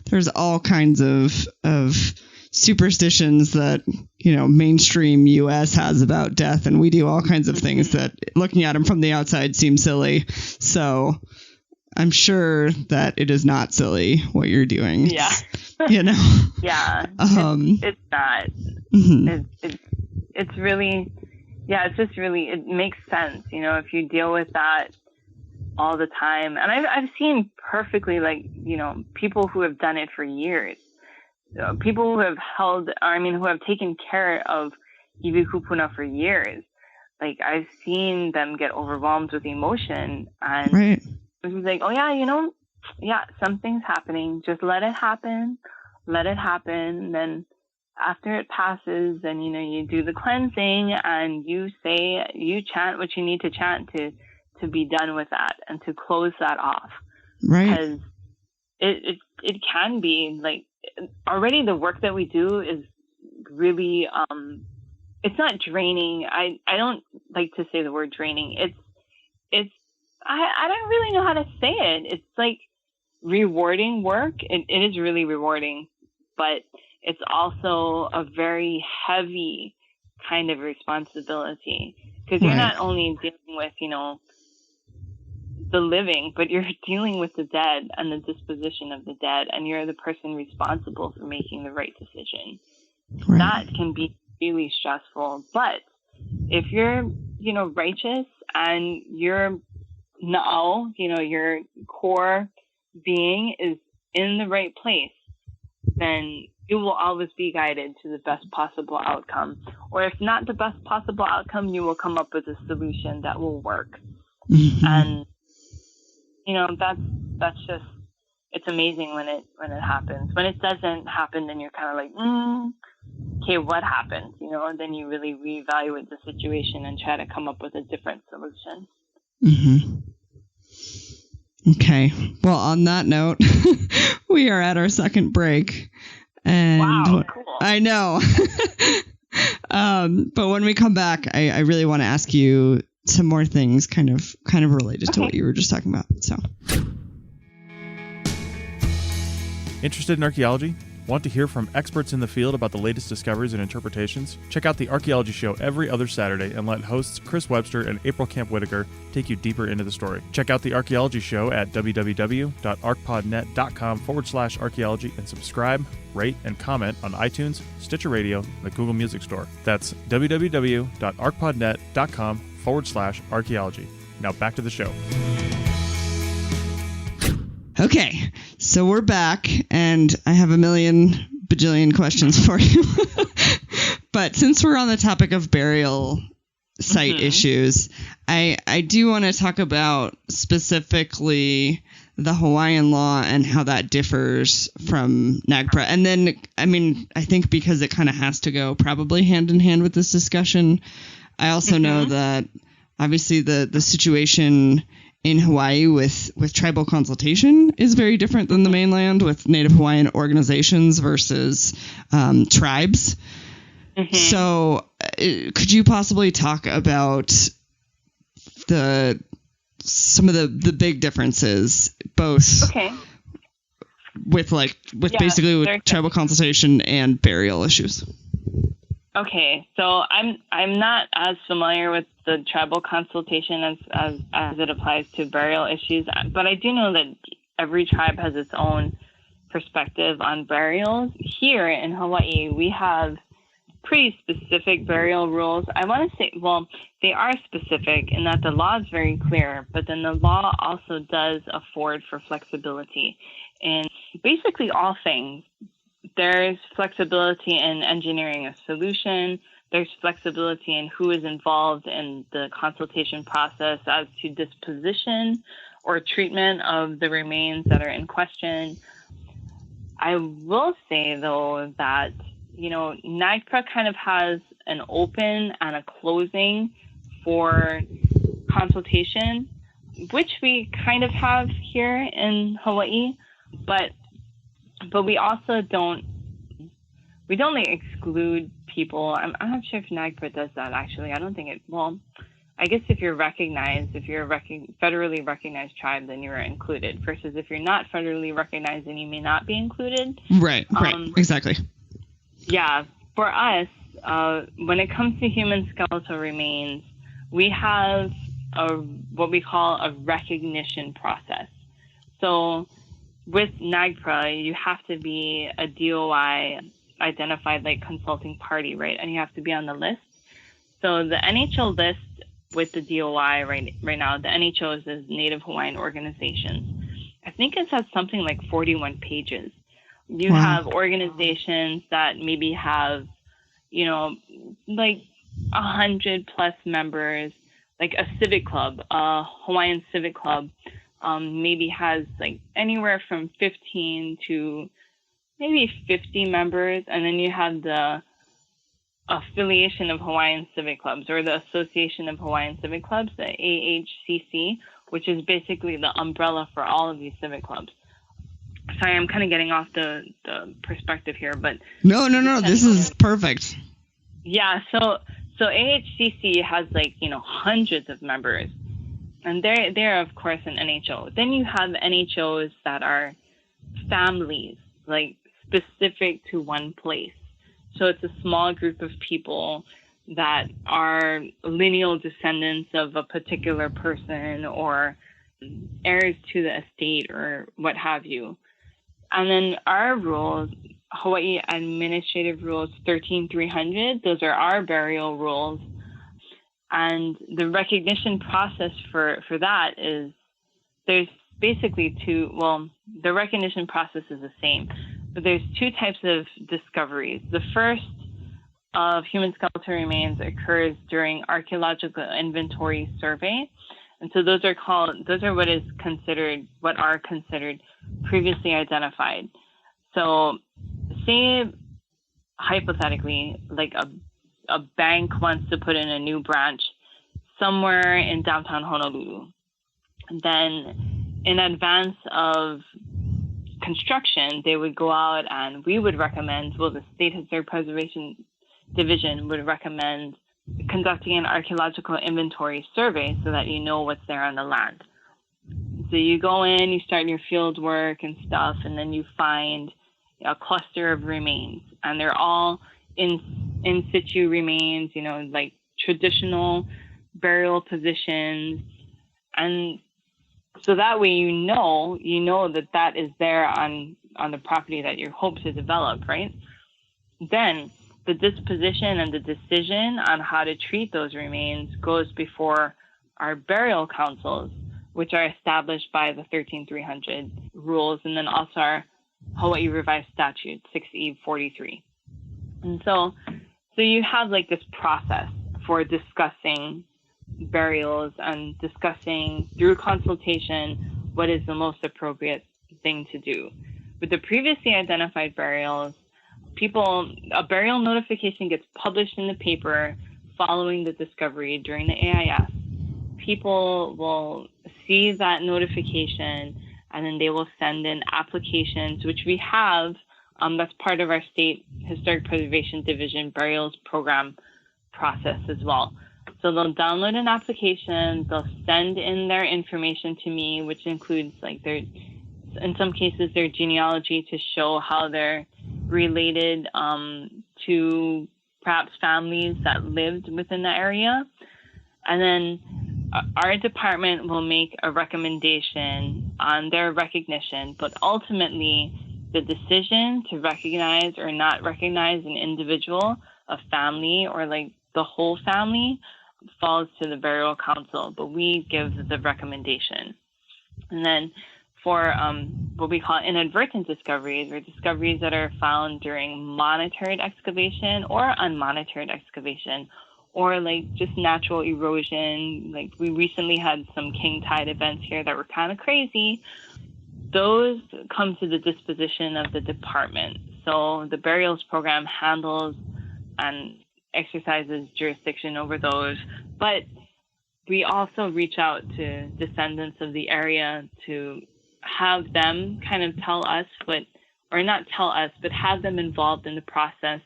there's all kinds of superstitions that, mainstream US has about death, and we do all kinds of things that, looking at them from the outside, seem silly. So I'm sure that it is not silly what you're doing. Yeah. Yeah. It's not. It's really, it's just really, it makes sense. If you deal with that all the time. And I've seen perfectly, like, people who have done it for years. People who have who have taken care of iwi kupuna for years. Like, I've seen them get overwhelmed with emotion, and Right. it's like, oh yeah, something's happening. Just let it happen. Then after it passes, then, you do the cleansing, and you chant what you need to chant to be done with that and to close that off. Right. Because it can be like, already the work that we do is really, it's not draining. I don't like to say the word draining. I don't really know how to say it. It's like rewarding work. It is really rewarding, but it's also a very heavy kind of responsibility, because you're not only dealing with, the living, but you're dealing with the dead and the disposition of the dead, and you're the person responsible for making the right decision. Right. That can be really stressful. But if you're, righteous, and your na'au, your core being is in the right place, then you will always be guided to the best possible outcome. Or if not the best possible outcome, you will come up with a solution that will work. Mm-hmm. And that's just, it's amazing when it happens. When it doesn't happen, then you're kind of like, okay, what happened? And then you really reevaluate the situation and try to come up with a different solution. Mm-hmm. Okay. Well, on that note, we are at our second break. And wow, cool. I know. But when we come back, I really want to ask you some more things kind of related to what you were just talking about. So, interested in archaeology? Want to hear from experts in the field about the latest discoveries and interpretations? Check out the Archaeology Show every other Saturday and let hosts Chris Webster and April Camp Whitaker take you deeper into the story. Check out the Archaeology Show at www.archpodnet.com/archaeology and subscribe, rate, and comment on iTunes, Stitcher Radio, and the Google Music Store. That's www.archpodnet.com/archaeology. Now back to the show. Okay, so we're back, and I have a million bajillion questions for you. But since we're on the topic of burial site issues, I do want to talk about specifically the Hawaiian law and how that differs from NAGPRA. And then, I think because it kind of has to go probably hand in hand with this discussion, I also know that obviously the situation in Hawaii with tribal consultation is very different than the mainland, with Native Hawaiian organizations versus tribes. Mm-hmm. So could you possibly talk about some of the big differences, both with tribal consultation and burial issues? Okay, so I'm not as familiar with the tribal consultation as it applies to burial issues, but I do know that every tribe has its own perspective on burials. Here in Hawaii, we have pretty specific burial rules. I want to say, well, they are specific in that the law is very clear, but then the law also does afford for flexibility in basically all things. There's flexibility in engineering a solution. There's flexibility in who is involved in the consultation process as to disposition or treatment of the remains that are in question. I will say, though, that, NAGPRA kind of has an open and a closing for consultation, which we kind of have here in Hawaii, but we also don't exclude people. I'm not sure if NAGPRA does that, actually. I don't think it, well, I guess if you're a federally recognized tribe, then you're included, versus if you're not federally recognized, then you may not be included. Right, exactly. Yeah, for us, when it comes to human skeletal remains, we have what we call a recognition process. So with NAGPRA, you have to be a DOI identified like consulting party, right? And you have to be on the list. So the NHL list with the DOI right now. The NHOs is Native Hawaiian Organizations. I think it's at something like 41 pages. You have organizations that maybe have, like 100+ members, like a civic club, a Hawaiian civic club, maybe has like anywhere from 15 to maybe 50 members. And then you have the Affiliation of Hawaiian Civic Clubs, or the Association of Hawaiian Civic Clubs, the AHCC, which is basically the umbrella for all of these civic clubs. Sorry, I'm kind of getting off the perspective here, but no, this is perfect. Yeah, so AHCC has like hundreds of members, and they're of course an NHO. Then you have NHOs that are families, like specific to one place. So it's a small group of people that are lineal descendants of a particular person or heirs to the estate or what have you. And then our rules, Hawaii Administrative Rules 13300, those are our burial rules. And the recognition process for that is there's basically the recognition process is the same, but there's two types of discoveries. The first of human skeletal remains occurs during archaeological inventory survey. And so those are considered previously identified. So say hypothetically, like a bank wants to put in a new branch somewhere in downtown Honolulu. Then in advance of construction, they would go out and we would recommend, the State Historic Preservation Division would recommend conducting an archaeological inventory survey so that you know what's there on the land. So you go in, you start your field work and stuff, and then you find a cluster of remains, and they're all in situ remains, like traditional burial positions. And so that way you know that is there on the property that you hope to develop, right? Then the disposition and the decision on how to treat those remains goes before our burial councils, which are established by the 13300 rules, and then also our Hawaii Revised Statute 6E43. And so you have like this process for discussing burials and discussing through consultation what is the most appropriate thing to do. With the previously identified burials, a burial notification gets published in the paper following the discovery during the AIS. People will see that notification, and then they will send in applications, which we have. That's part of our State Historic Preservation Division burials program process as well. So they'll download an application, they'll send in their information to me, which includes in some cases, their genealogy to show how they're related to perhaps families that lived within the area. And then our department will make a recommendation on their recognition, but ultimately the decision to recognize or not recognize an individual, a family, or like the whole family falls to the burial council, but we give the recommendation. And then for what we call inadvertent discoveries, or discoveries that are found during monitored excavation or unmonitored excavation, or like just natural erosion. Like we recently had some king tide events here that were kind of crazy. Those come to the disposition of the department. So the burials program handles and exercises jurisdiction over those, but we also reach out to descendants of the area to have them kind of tell us but have them involved in the process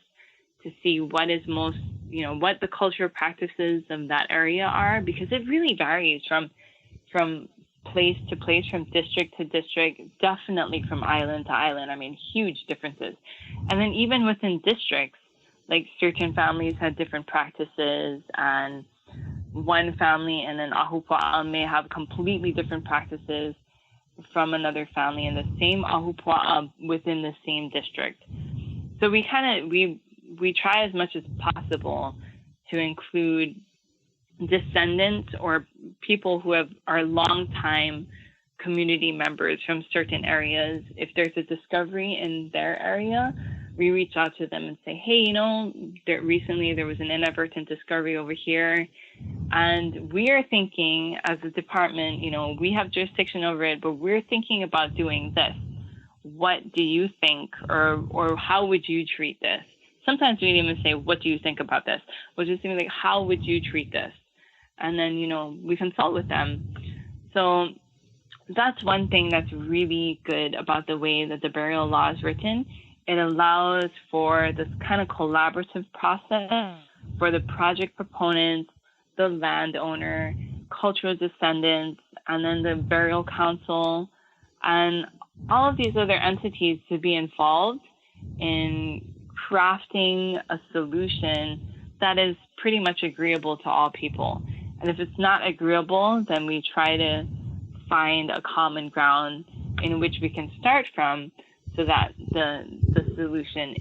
to see what is most, what the cultural practices of that area are, because it really varies from place to place, from district to district, definitely from island to island. I mean, huge differences. And then even within districts, like certain families had different practices, and one family in an ahupua'a may have completely different practices from another family in the same ahupua'a within the same district. So we try as much as possible to include descendants or people who are longtime community members from certain areas, if there's a discovery in their area, we reach out to them and say, hey, recently there was an inadvertent discovery over here, and we are thinking as a department, we have jurisdiction over it, but we're thinking about doing this. What do you think, or how would you treat this? Sometimes we didn't even say, what do you think about this? We'll just say, how would you treat this? And then, we consult with them. So that's one thing that's really good about the way that the burial law is written. It allows for this kind of collaborative process for the project proponents, the landowner, cultural descendants, and then the burial council, and all of these other entities to be involved in crafting a solution that is pretty much agreeable to all people. And if it's not agreeable, then we try to find a common ground in which we can start from so that the solution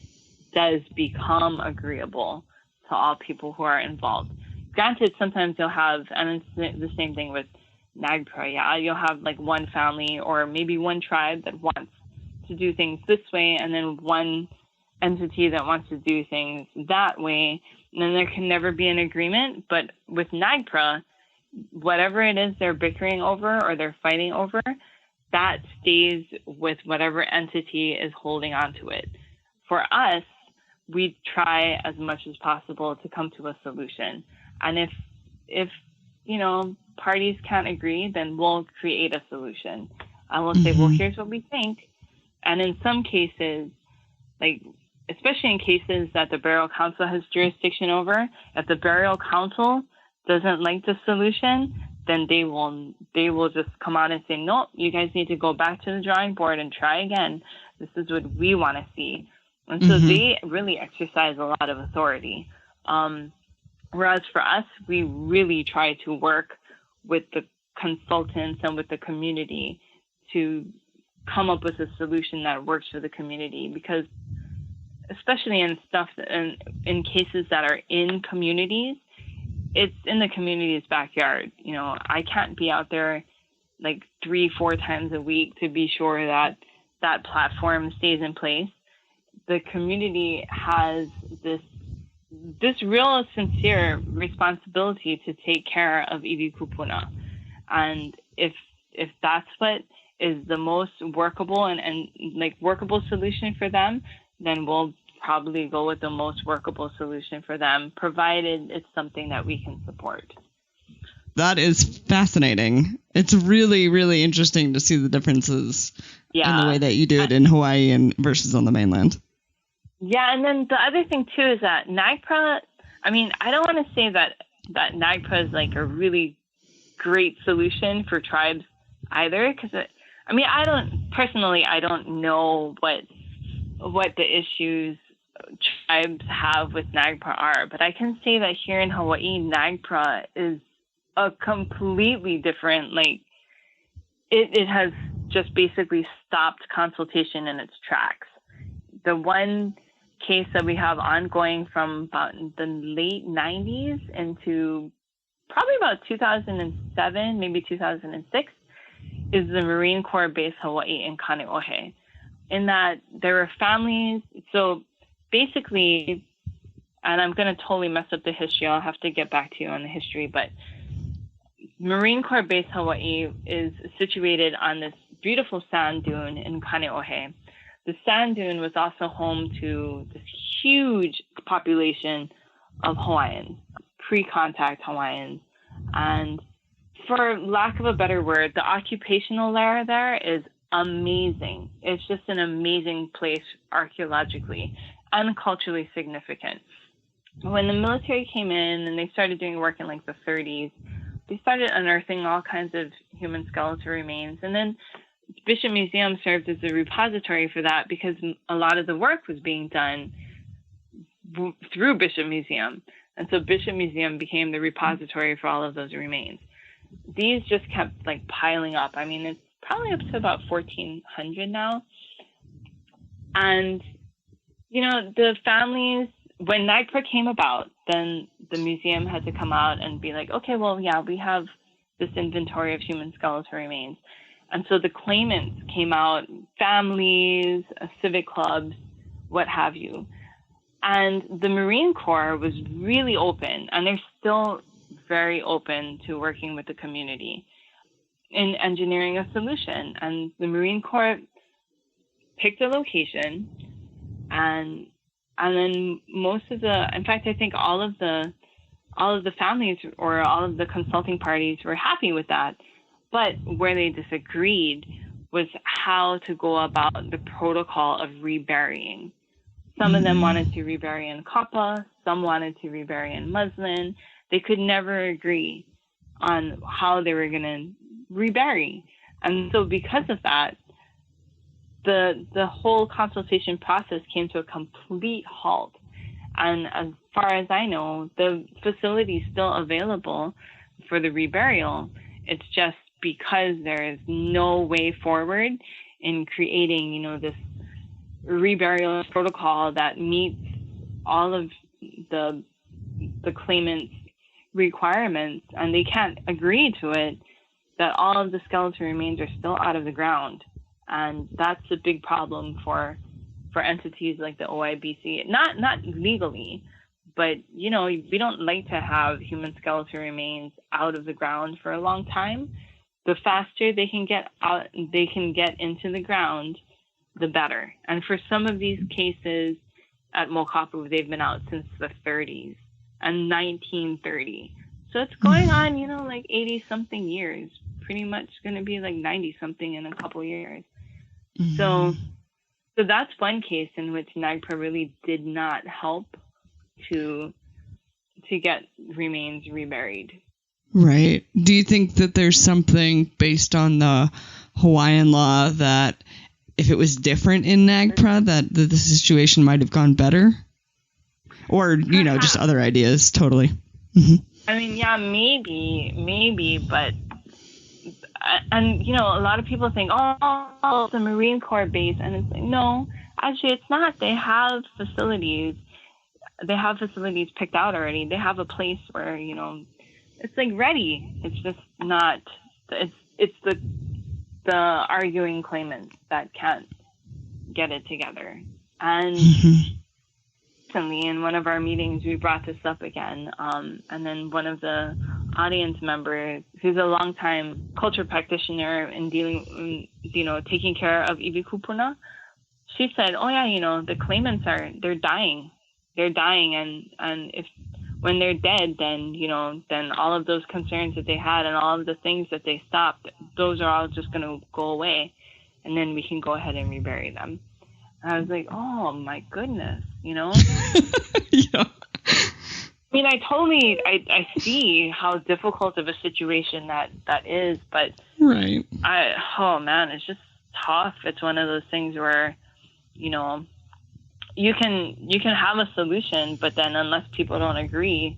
does become agreeable to all people who are involved. Granted, sometimes you'll have, and it's the same thing with NAGPRA, you'll have one family or maybe one tribe that wants to do things this way, and then one entity that wants to do things that way, and then there can never be an agreement. But with NAGPRA, whatever it is they're bickering over or they're fighting over, that stays with whatever entity is holding on to it. For us, we try as much as possible to come to a solution. And if parties can't agree, then we'll create a solution. And we'll say, well, here's what we think. And in some cases, especially in cases that the burial council has jurisdiction over, if the burial council doesn't like the solution, then they will just come out and say, no, you guys need to go back to the drawing board and try again. This is what we want to see. And so they really exercise a lot of authority. Whereas for us, we really try to work with the consultants and with the community to come up with a solution that works for the community, because especially in in cases that are in communities, it's in the community's backyard. I can't be out there 3-4 times a week to be sure that that platform stays in place. The community has this real sincere responsibility to take care of iwi kupuna. And if that's what is the most workable and workable solution for them, then we'll probably go with the most workable solution for them, provided it's something that we can support. That is fascinating. It's really, really interesting to see the differences in the way that you do it in Hawaii and versus on the mainland. Yeah, and then the other thing too is that NAGPRA, I don't want to say that NAGPRA is a really great solution for tribes either, because I don't know what the issues tribes have with NAGPRA are, but I can say that here in Hawaii, NAGPRA is a completely different, it has just basically stopped consultation in its tracks. The one case that we have ongoing from about the late 90s into probably about 2007, maybe 2006, is the Marine Corps Base Hawaii in Kaneohe. In that there were families, so basically, and I'm going to totally mess up the history, I'll have to get back to you on the history, but Marine Corps Base Hawaii is situated on this beautiful sand dune in Kaneohe. The sand dune was also home to this huge population of Hawaiians, pre-contact Hawaiians. And for lack of a better word, the occupational layer there is amazing. It's just an amazing place archaeologically and culturally significant. When the military came in and they started doing work in the 30s, they started unearthing all kinds of human skeletal remains. And then Bishop Museum served as a repository for that, because a lot of the work was being done through Bishop Museum. And so Bishop Museum became the repository for all of those remains. These just kept piling up. It's probably up to about 1,400 now. And, the families, when NAGPRA came about, then the museum had to come out and be like, okay, well, yeah, we have this inventory of human skeletal remains. And so the claimants came out, families, civic clubs, what have you. And the Marine Corps was really open, and they're still very open to working with the community in engineering a solution. And the Marine Corps picked a location, and then most of in fact, I think all of the families or all of the consulting parties were happy with that. But where they disagreed was how to go about the protocol of reburying. Some of them wanted to rebury in kapa, some wanted to rebury in muslin. They could never agree on how they were going to rebury. And so because of that, the whole consultation process came to a complete halt. And as far as I know, the facility is still available for the reburial. It's just because there is no way forward in creating, this reburial protocol that meets all of the claimant's requirements, and they can't agree to it, that all of the skeletal remains are still out of the ground. And that's a big problem for entities like the OIBC. Not legally, but we don't like to have human skeletal remains out of the ground for a long time. The faster they can get out, they can get into the ground, the better. And for some of these cases at Mokapu, they've been out since the 30s and 1930. So it's going on, like 80 something years, pretty much going to be like 90 something in a couple years. Mm-hmm. So that's one case in which NAGPRA really did not help to get remains reburied. Right. Do you think that there's something based on the Hawaiian law that if it was different in NAGPRA, that the situation might have gone better? Or, just other ideas, totally. Mm-hmm. I mean, yeah, maybe, but, and, a lot of people think, oh, it's a Marine Corps base, and it's like, no, actually it's not. They have facilities picked out already. They have a place where, it's like ready. It's just not, it's the arguing claimants that can't get it together. And recently in one of our meetings, we brought this up again. And then one of the audience members, who's a longtime culture practitioner in dealing, taking care of iwi kupuna, she said, oh yeah, the claimants they're dying. They're dying. And when they're dead, then, then all of those concerns that they had and all of the things that they stopped, those are all just going to go away. And then we can go ahead and rebury them. And I was like, oh my goodness, Yeah. I mean, I see how difficult of a situation that is, but right. It's just tough. It's one of those things where, you can have a solution, but then unless people don't agree,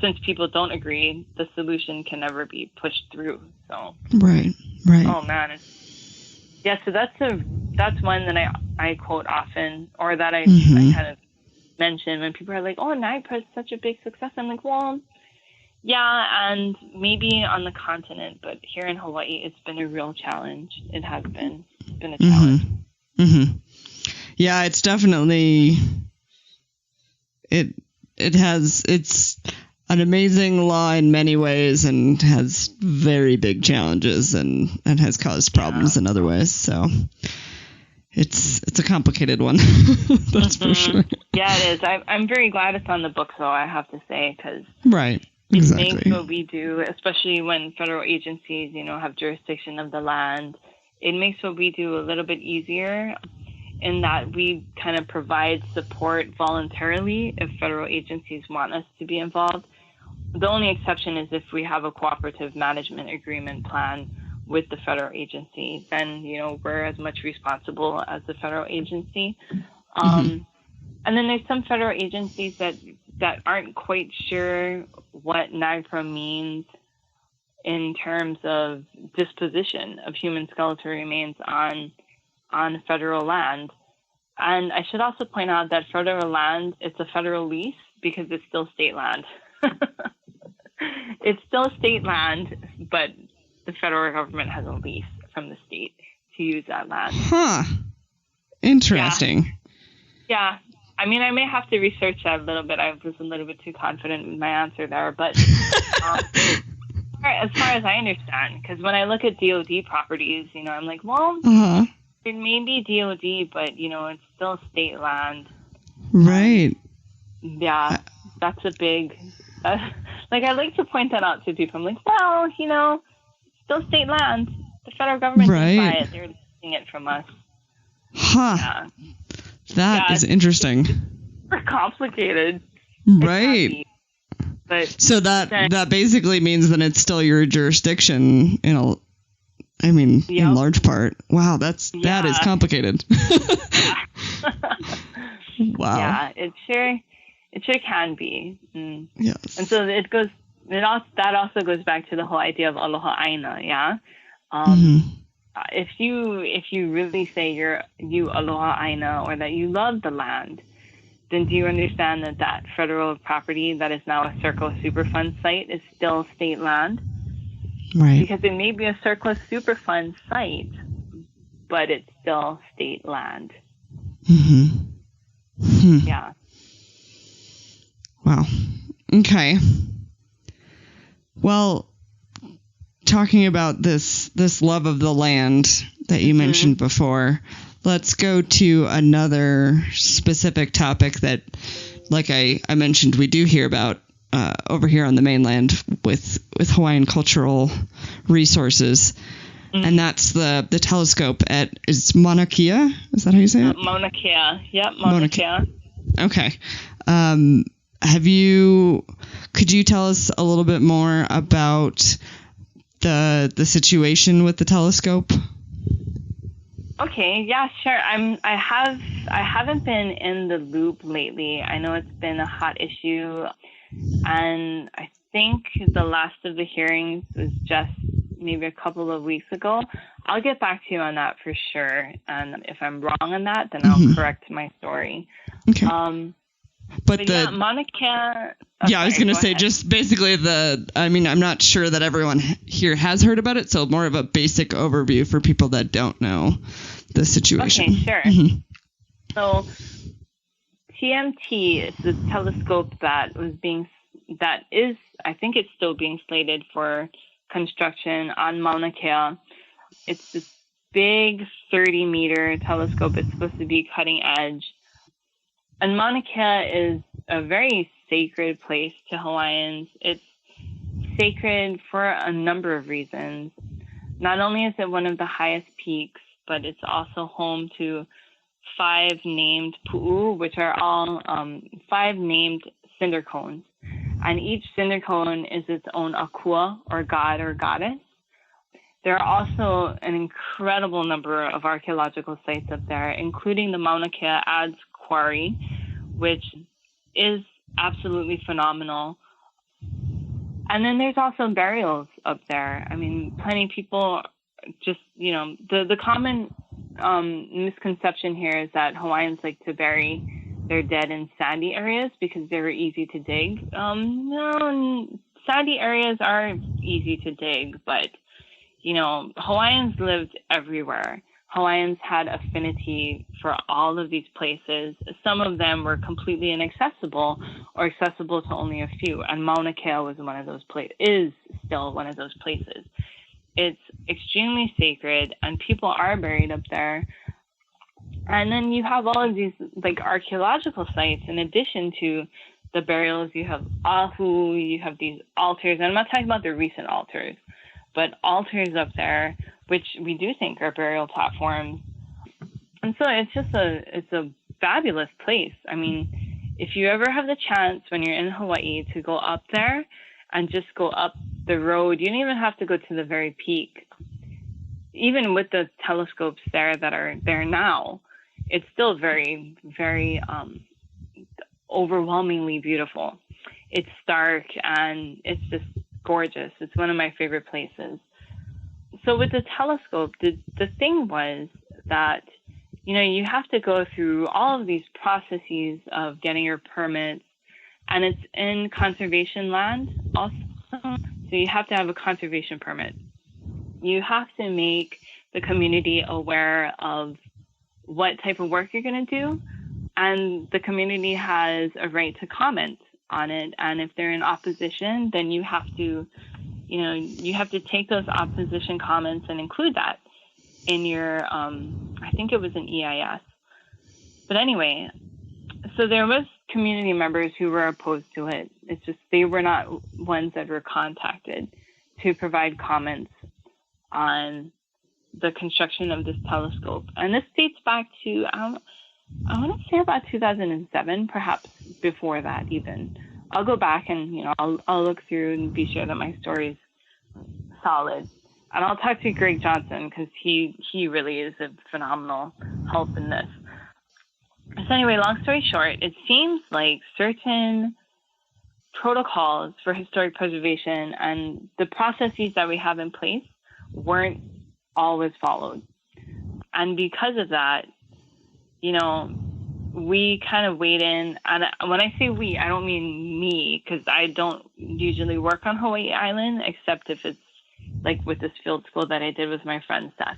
since people don't agree, the solution can never be pushed through. So right. Oh man, so that's one that I quote often, or that I kind of mention when people are like, oh, NAGPRA is such a big success. I'm like, well, yeah, and maybe on the continent, but here in Hawaii, it's been a real challenge. It has been. It's been a challenge. Mm-hmm. Yeah, it's definitely it's an amazing law in many ways and has very big challenges and has caused problems in other ways. So it's a complicated one. That's for sure. Yeah, it is. I'm very glad it's on the books, though, I have to say, because right. Exactly. It makes what we do, especially when federal agencies, have jurisdiction of the land. It makes what we do a little bit easier in that we kind of provide support voluntarily if federal agencies want us to be involved. The only exception is if we have a cooperative management agreement plan with the federal agency, then, we're as much responsible as the federal agency. And then there's some federal agencies that aren't quite sure what NAGPRA means in terms of disposition of human skeletal remains on federal land. And I should also point out that federal land, it's a federal lease because it's still state land. It's still state land, but the federal government has a lease from the state to use that land. Huh. Interesting. Yeah. I mean, I may have to research that a little bit. I was a little bit too confident in my answer there. But as far as I understand, because when I look at DOD properties, I'm like, well, it may be DOD, but, it's still state land. Right. Yeah, that's a big... I like to point that out to people. I'm like, well, still state land. The federal government didn't buy it. They're leasing it from us. Huh. Yeah. That is interesting. Super complicated. Right. But so that basically means that it's still your jurisdiction in large part. Wow, that is complicated. Wow. Yeah, it sure can be. Yes. And so that also goes back to the whole idea of aloha aina, yeah? If you really say you aloha aina, or that you love the land, then do you understand that federal property that is now a Surplus Superfund site is still state land? Right. Because it may be a Surplus Superfund site, but it's still state land. Yeah. Wow. Okay. Well, talking about this love of the land that you mentioned before, let's go to another specific topic that, like I mentioned, we do hear about over here on the mainland with Hawaiian cultural resources, and that's the telescope is Mauna Kea? Is that how you say it? Mauna Kea. Yep, Mauna Kea. Okay. Could you tell us a little bit more about the situation with the telescope? Okay, yeah, sure. I haven't been in the loop lately. I know it's been a hot issue, and I think the last of the hearings was just maybe a couple of weeks ago. I'll get back to you on that for sure. And if I'm wrong on that, then I'll correct my story. Okay. But yeah, Mauna Kea. I was going to say, just basically I'm not sure that everyone here has heard about it, so more of a basic overview for people that don't know the situation. Okay, sure. So TMT is the telescope I think it's still being slated for construction on Mauna Kea. It's this big 30-meter telescope. It's supposed to be cutting edge. And Mauna Kea is a very sacred place to Hawaiians. It's sacred for a number of reasons. Not only is it one of the highest peaks, but it's also home to 5 named pu'u, which are all 5 named cinder cones. And each cinder cone is its own akua, or god or goddess. There are also an incredible number of archaeological sites up there, including the Mauna Kea Adze Quarry, which is absolutely phenomenal. And then there's also burials up there. I mean, plenty of people just, the common misconception here is that Hawaiians like to bury their dead in sandy areas because they were easy to dig. No, sandy areas are easy to dig, but, Hawaiians lived everywhere. Hawaiians had affinity for all of these places. Some of them were completely inaccessible or accessible to only a few. And Mauna Kea was one of those is still one of those places. It's extremely sacred, and people are buried up there. And then you have all of these archaeological sites in addition to the burials. You have ahu, you have these altars. And I'm not talking about the recent altars, but altars up there, which we do think are burial platforms. And so it's a fabulous place. I mean, if you ever have the chance when you're in Hawaii to go up there and just go up the road, you don't even have to go to the very peak. Even with the telescopes there that are there now, it's still very, very overwhelmingly beautiful. It's stark and it's just gorgeous. It's one of my favorite places. So with the telescope, the thing was that you have to go through all of these processes of getting your permits, and it's in conservation land also. So you have to have a conservation permit. You have to make the community aware of what type of work you're going to do, and the community has a right to comment on it. And if they're in opposition, then you have to take those opposition comments and include that in your, I think it was an EIS. But anyway, so there was community members who were opposed to it. It's just they were not ones that were contacted to provide comments on the construction of this telescope. And this dates back to, I want to say about 2007, perhaps before that even. I'll go back and, I'll look through and be sure that my story's solid. And I'll talk to Greg Johnson because he really is a phenomenal help in this. So anyway, long story short, it seems like certain protocols for historic preservation and the processes that we have in place weren't always followed. And because of that, we kind of weighed in. And when I say we, I don't mean me, because I don't usually work on Hawaii Island, except if it's like with this field school that I did with my friend Seth.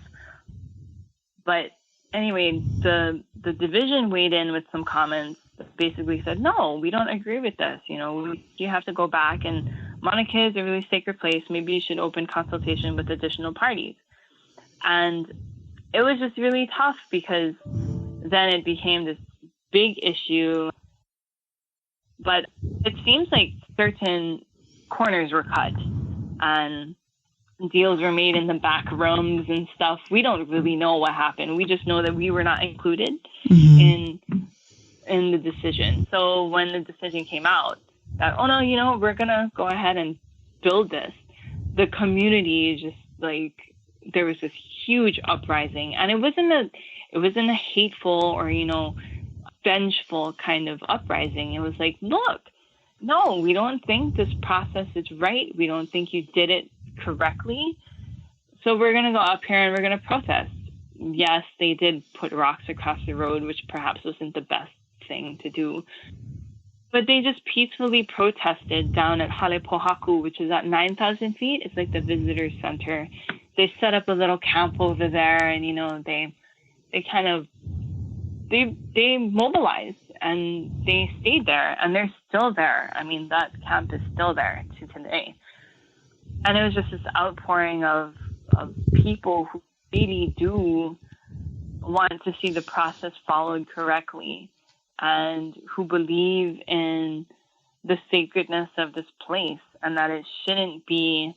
But anyway, the division weighed in with some comments that basically said, no, we don't agree with this. You have to go back, and Mauna Kea is a really sacred place. Maybe you should open consultation with additional parties. And it was just really tough because then it became this big issue. But it seems like certain corners were cut and deals were made in the back rooms and stuff. We don't really know what happened. We just know that we were not included in the decision. So when the decision came out that, oh no, we're going to go ahead and build this, the community is just like, there was this huge uprising, and it wasn't a hateful or, vengeful kind of uprising. It was like, look, no, we don't think this process is right. We don't think you did it correctly. So we're going to go up here and we're going to protest. Yes, they did put rocks across the road, which perhaps wasn't the best thing to do. But they just peacefully protested down at Hale Pohaku, which is at 9,000 feet. It's like the visitor center. They set up a little camp over there, and, they mobilized and they stayed there, and they're still there. I mean, that camp is still there to today. And it was just this outpouring of people who really do want to see the process followed correctly and who believe in the sacredness of this place, and that it shouldn't be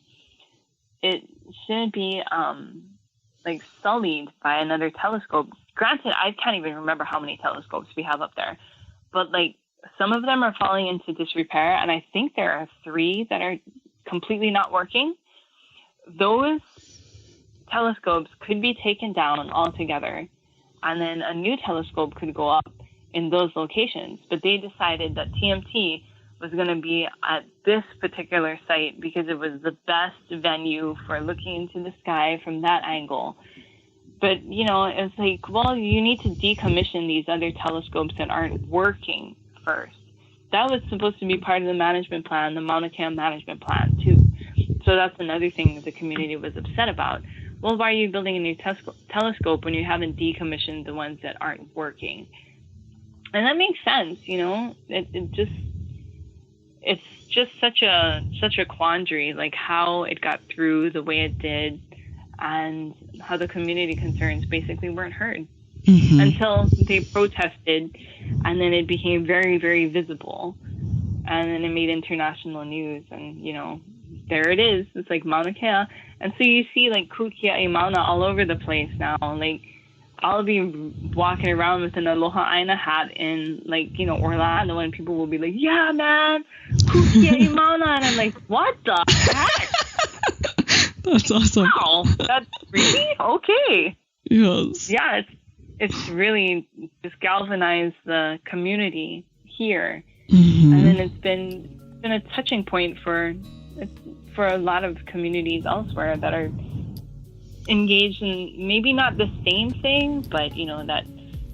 like sullied by another telescope. Granted, I can't even remember how many telescopes we have up there, but like some of them are falling into disrepair, and I think there are 3 that are completely not working. Those telescopes could be taken down altogether, and then a new telescope could go up in those locations. But they decided that TMT was going to be at this particular site because it was the best venue for looking into the sky from that angle. But, it's like, well, you need to decommission these other telescopes that aren't working first. That was supposed to be part of the management plan, the Mauna Kea management plan, too. So that's another thing that the community was upset about. Well, why are you building a new telescope when you haven't decommissioned the ones that aren't working? And that makes sense, it's just such a quandary, like how it got through the way it did, and how the community concerns basically weren't heard until they protested, and then it became very, very visible, and then it made international news, and there it is. It's like Mauna Kea, and so you see like kukia'i Mauna all over the place now. Like I'll be walking around with an Aloha Aina hat in Orlando, and people will be like, yeah, man, kukia'i Mauna. And I'm like, what the heck? That's awesome. Wow, that's really okay. Yes. Yeah, it's really just galvanized the community here, and then it's been a touching point for a lot of communities elsewhere that are engaged in maybe not the same thing, but that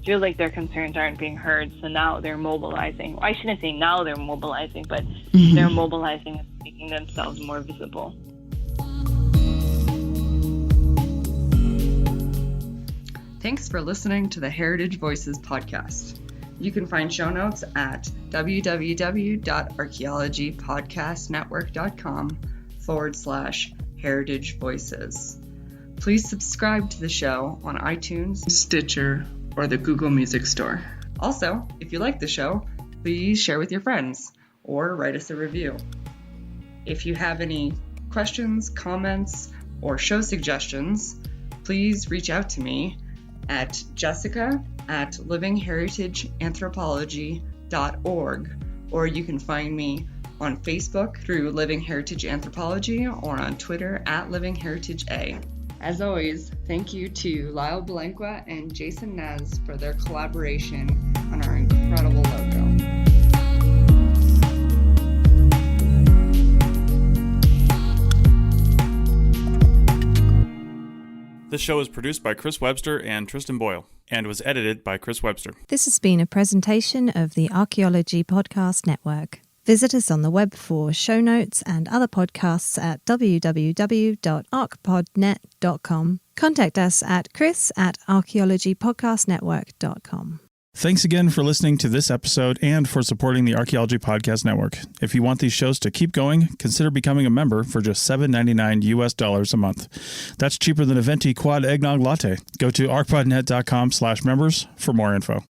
feel like their concerns aren't being heard. So now they're mobilizing. I shouldn't say now they're mobilizing, but they're mobilizing and making themselves more visible. Thanks for listening to the Heritage Voices podcast. You can find show notes at www.archaeologypodcastnetwork.com/Heritage Voices. Please subscribe to the show on iTunes, Stitcher, or the Google Music Store. Also, if you like the show, please share with your friends or write us a review. If you have any questions, comments, or show suggestions, please reach out to me at jessica@livingheritageanthropology.org, or you can find me on Facebook through Living Heritage Anthropology or on Twitter @LivingHeritageA. As always, thank you to Lyle Belenqua and Jason Nez for their collaboration on our incredible logo. This show is produced by Chris Webster and Tristan Boyle, and was edited by Chris Webster. This has been a presentation of the Archaeology Podcast Network. Visit us on the web for show notes and other podcasts at www.archpodnet.com. Contact us at chris@archaeologypodcastnetwork.com. Thanks again for listening to this episode and for supporting the Archaeology Podcast Network. If you want these shows to keep going, consider becoming a member for just $7.99 US a month. That's cheaper than a venti quad eggnog latte. Go to archpodnet.com/members for more info.